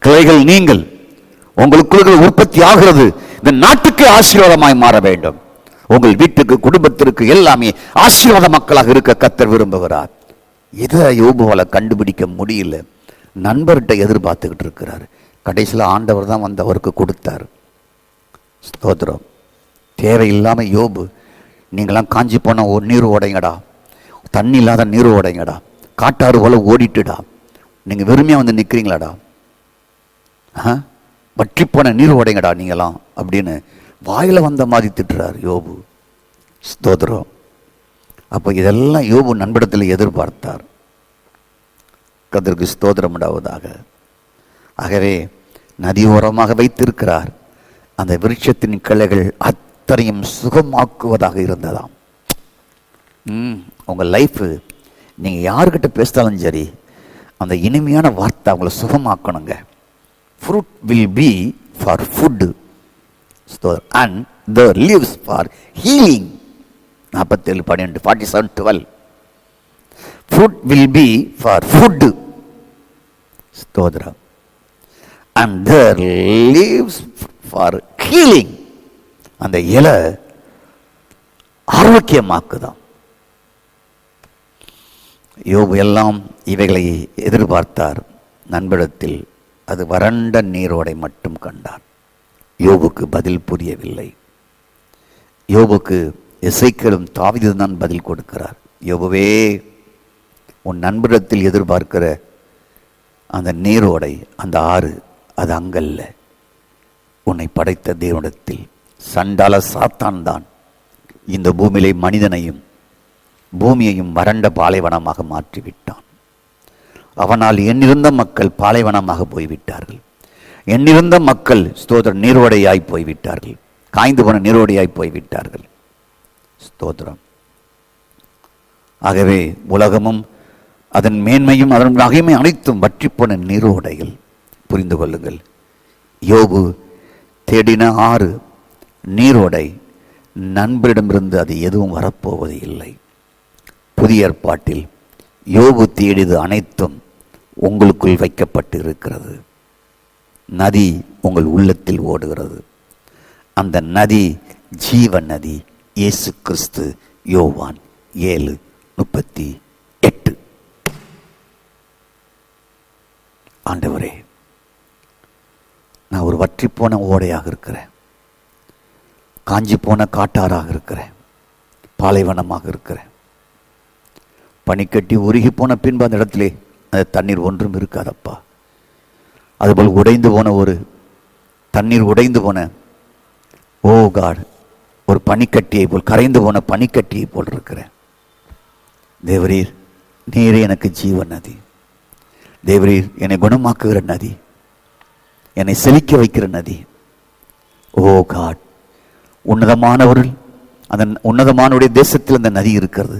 கிளைகள் நீங்கள். உங்களுக்குள்ள உற்பத்தி ஆகிறது. இந்த நாட்டுக்கு ஆசீர்வாதமாய் மாற வேண்டும். உங்கள் வீட்டுக்கு, குடும்பத்திற்கு எல்லாமே ஆசீர்வாத மக்களாக இருக்க கர்த்தர் விரும்புகிறார். இதை யோபுவால கண்டுபிடிக்க முடியல. நண்பர்கிட்ட எதிர்பார்த்துக்கிட்டு இருக்கிறார். கடைசியில் ஆண்டவர் தான் வந்து அவருக்கு கொடுத்தார். ஸ்தோத்திரம். தேவையில்லாமல் யோபு நீங்களாம் காஞ்சி போன ஒரு நீர் ஓடைங்கடா, தண்ணி இல்லாத நீர் ஓடைங்கடா, காட்டாறு போல ஓடிட்டுடா, நீங்கள் வெறுமையாக வந்து நிற்கிறீங்களாடா, வற்றி போன நீர் ஓடைங்கடா நீங்களாம் அப்படின்னு வாயில் வந்த மாதிரி திட்டுறார் யோபு. ஸ்தோத்திரம். அப்போ இதெல்லாம் யோபு நண்படத்தில் எதிர்பார்த்தார். கர்த்தருக்கு ஸ்தோத்திரம் உண்டாவதாக. ஆகவே நதியோரமாக வைத்திருக்கிறார். அந்த விருட்சத்தின் கிளைகள் அத்தனையும் சுகமாக்குவதாக இருந்ததாம். உங்கள் லைஃபு நீங்கள் யாருக்கிட்ட பேசினாலும் சரி, அந்த இனிமையான வார்த்தை அவங்கள சுகமாக்கணுங்க. Fruit will be for food and the leaves for healing. 47:12 47:12. Fruit will be for food. ஸ்தோத்திரம். And their leaves for healing. அந்த இலை ஆரோக்கியமாக்குதான். யோபு எல்லாம் இவைகளை எதிர்பார்த்தார். நண்பரிடத்தில் அது வறண்ட நீரோடை மட்டும் கண்டார். யோபுக்கு பதில் புரியவில்லை. யோபுக்கு எசேக்கியேலும் தாவீதும் தான் பதில் கொடுக்கிறார். யோபுவே, உன் நண்பரிடத்தில் எதிர்பார்க்கிற அந்த நீரோடை, அந்த ஆறு, அது அங்கல்ல. உன்னை படைத்த தேவனிடத்தில். சண்டால சாத்தான் தான் இந்த பூமியிலே மனிதனையும் பூமியையும் வறண்ட பாலைவனமாக மாற்றிவிட்டான். அவனால் எண்ணிருந்த மக்கள் பாலைவனமாக போய்விட்டார்கள். எண்ணிருந்த மக்கள் ஸ்தோத்திர நீரோடையாய் போய்விட்டார்கள். காய்ந்து போன நீரோடையாய் போய்விட்டார்கள். ஸ்தோத்திரம். ஆகவே உலகமும் அதன் மேன்மையும் அதன் மகிமை அனைத்தும் வற்றிப்போன நீரோடைகள். புரிந்து கொள்ளுங்கள், யோபு தேடின ஆறு நீரோடை நண்பரிடமிருந்து அது எதுவும் வரப்போவது இல்லை. புதிய ஏற்பாட்டில் யோபு தேடியது அனைத்தும் உங்களுக்குள் வைக்கப்பட்டு இருக்கிறது. நதி உங்கள் உள்ளத்தில் ஓடுகிறது. அந்த நதி ஜீவ நதி இயேசு கிறிஸ்து. யோவான் 7:38. ஆண்டவரே, நான் ஒரு வற்றி போன ஓடையாக இருக்கிறேன், காஞ்சி போன காட்டாறாக இருக்கிறேன், பாலைவனமாக இருக்கிறேன். பனிக்கட்டி உருகி போன பின்பு அந்த இடத்திலே அந்த தண்ணீர் ஒன்றும் இருக்காதப்பா. அதுபோல் உடைந்து போன ஒரு தண்ணீர் உடைந்து போன, ஓ காட், ஒரு பனிக்கட்டியை போல், கரைந்து போன பனிக்கட்டியை போல் இருக்கிறேன். தேவரீர், நீரே எனக்கு ஜீவ நதி. தேவரீர், என்னை குணமாக்குகிற நதி, என்னை செழிக்க வைக்கிற நதி. ஓ காட், உன்னதமானவர்கள், அந்த உன்னதமானவருடைய தேசத்தில் அந்த நதி இருக்கிறது.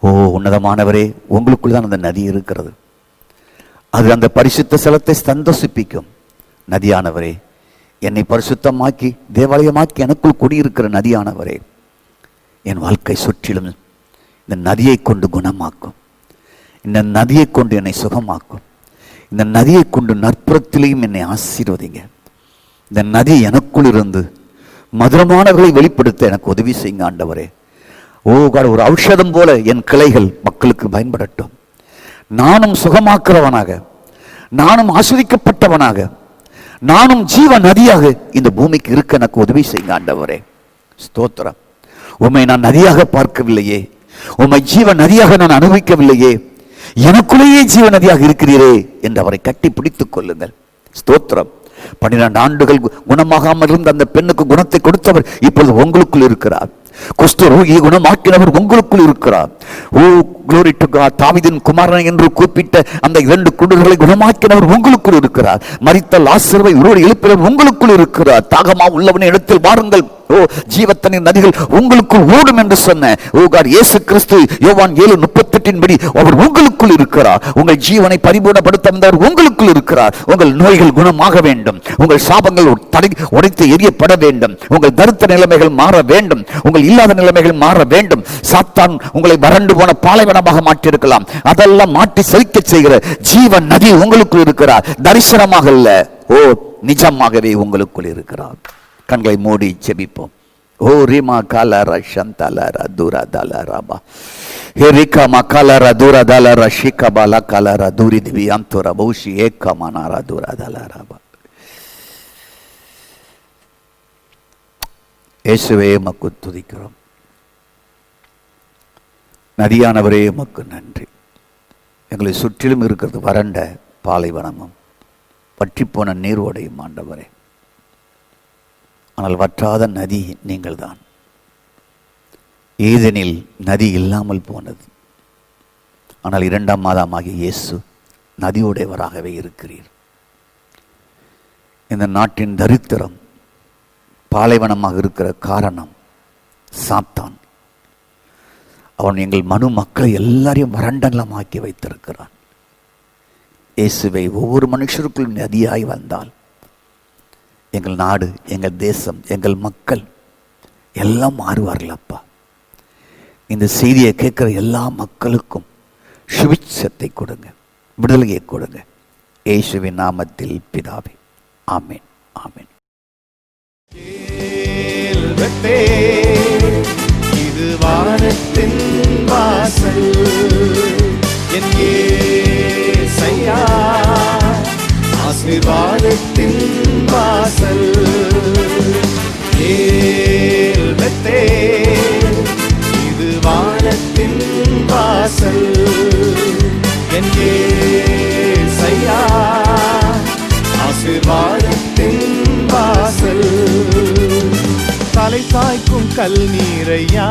ஓ உன்னதமானவரே, உங்களுக்குள் தான் அந்த நதி இருக்கிறது. அது அந்த பரிசுத்த ஸ்தலத்தை சந்தோஷிப்பிக்கும். நதியானவரே, என்னை பரிசுத்தமாக்கி தேவாலயமாக்கி எனக்குள் குடியிருக்கிற நதியானவரே, என் வாழ்க்கை சுற்றிலும் இந்த நதியை கொண்டு குணமாக்கும். இந்த நதியை கொண்டு என்னை சுகமாக்கும். இந்த நதியை கொண்டு நற்புறத்திலையும் என்னை ஆசீர்வதிங்க. இந்த நதி எனக்குள் இருந்து மதுரமானவர்களை வெளிப்படுத்த எனக்கு உதவி செய்யுங்க ஆண்டவரே. ஓ காட், ஒரு ஔஷதம் போல என் கிளைகள் மக்களுக்கு பயன்படட்டும். நானும் சுகமாக்குறவனாக, நானும் ஆஸ்வதிக்கப்பட்டவனாக, நானும் ஜீவ நதியாக இந்த பூமிக்கு இருக்க எனக்கு உதவி செய்யுங்க ஆண்டவரே. ஸ்தோத்திரம். உம்மை நான் நதியாக பார்க்கவில்லையே, உம்மை ஜீவ நதியாக நான் அனுபவிக்கவில்லையே, எனக்குள்ளேயே ஜீவ நதியாக இருக்கிறீரே என்று அவரை கட்டி பிடித்துக் கொள்ளுங்கள். ஸ்தோத்திரம். 12 ஆண்டுகள் குணமாகாமல் இருந்த அந்த பெண்ணுக்கு குணத்தை கொடுத்தவர் இப்பொழுது உங்களுக்குள் இருக்கிறார். குஷ்டரோகியை குணமாக்கினவர் உங்களுக்குள் இருக்கிறார். ஓ glory to God. தாவீதின் குமாரன் என்று கூப்பிட்ட அந்த 2 குருடர்களை குணமாக்கினவர் உங்களுக்குள் இருக்கிறார். மரித்த லாசருவை உயிரோடு எழுப்பினவர் உங்களுக்குள் இருக்கிறார். தாகமா உள்ளவனை இடத்தில் வாருங்கள், ஓ ஜீவத்தண்ணீர் நதிகள் உங்களுக்குள் ஓடும் என்று சொன்ன ஓ காட் இயேசு கிறிஸ்து யோவான் 7:38 படி அவர் உங்களுக்குள் இருக்கிறார். உங்கள் ஜீவனை பரிபூர்ணப்படுத்த வந்தவர் உங்களுக்குள் இருக்கிறார். உங்கள் நோய்கள் குணமாக வேண்டும், உங்கள் சாபங்கள் உடைத்து எரியப்பட வேண்டும், உங்கள் தரித்திர நிலைமைகள் மாற வேண்டும், உங்கள் இல்லாத நிலைமைகள் மாற வேண்டும். சாத்தான் உங்களை வறண்டு போன பாலைவனமாக மாற்றியிருக்கலாம், அதெல்லாம் மாற்றி செழிக்க செய்கிற ஜீவ நதி உங்களுக்குள் இருக்கிறார். தரிசனமாக இல்ல, ஓ நிஜமாகவே உங்களுக்குள் இருக்கிறார். கண்களை மூடி செபிப்போம். ஓ ரீமா காலரா சந்தாலரா தூரா தாலராபா ஹெரிகா மகாலரா தூரா தாலரா ஷிகபாலா காலரா தூரி திவி அந்தோரா பௌஷி ஏகமானாரா தூரா தாலராபா. இயேசுவே மக்கு துதிக்கிறோம். நதியானவரே உமக்கு நன்றி. எங்களை சுற்றிலும் இருக்கிறது வறண்ட பாலைவனமும் வற்றிப்போன நீரோடையும் ஆண்டவரே. ஆனால் வற்றாத நதி நீங்கள் தான். ஏதெனில் நதி இல்லாமல் போனது. ஆனால் 2ஆம் மாதமாகிய இயேசு நதியுடையவராகவே இருக்கிறீர். இந்த நாட்டின் தரித்திரம் பாலைவனமாக இருக்கிற காரணம் சாத்தான். அவன் எங்கள் மனு மக்களை எல்லாரையும் வறண்டெல்லாம் ஆக்கி வைத்திருக்கிறான். இயேசுவை ஒவ்வொரு மனுஷருக்குள் நதியாய் வந்தால் எங்கள் நாடு, எங்கள் தேசம், எங்கள் மக்கள் எல்லாம் மாறுவார்கள் அப்பா. இந்த செய்தியை கேட்கிற எல்லா மக்களுக்கும் சுவிட்சத்தை கொடுங்க, விடுதலையை கொடுங்க. இயேசுவின் நாமத்தில் பிதாவே, ஆமென், ஆமென். இது வானத்தின் வாசல், என் இயேசையா ஆசீர்வாதத்தின் வாசல். ஏல்பத்தே இது வானத்தின் வாசல், என் இயேசையா ஆசீர்வாதத்தின் வாசல். தலை தாய்க்கும் கல் நீரையா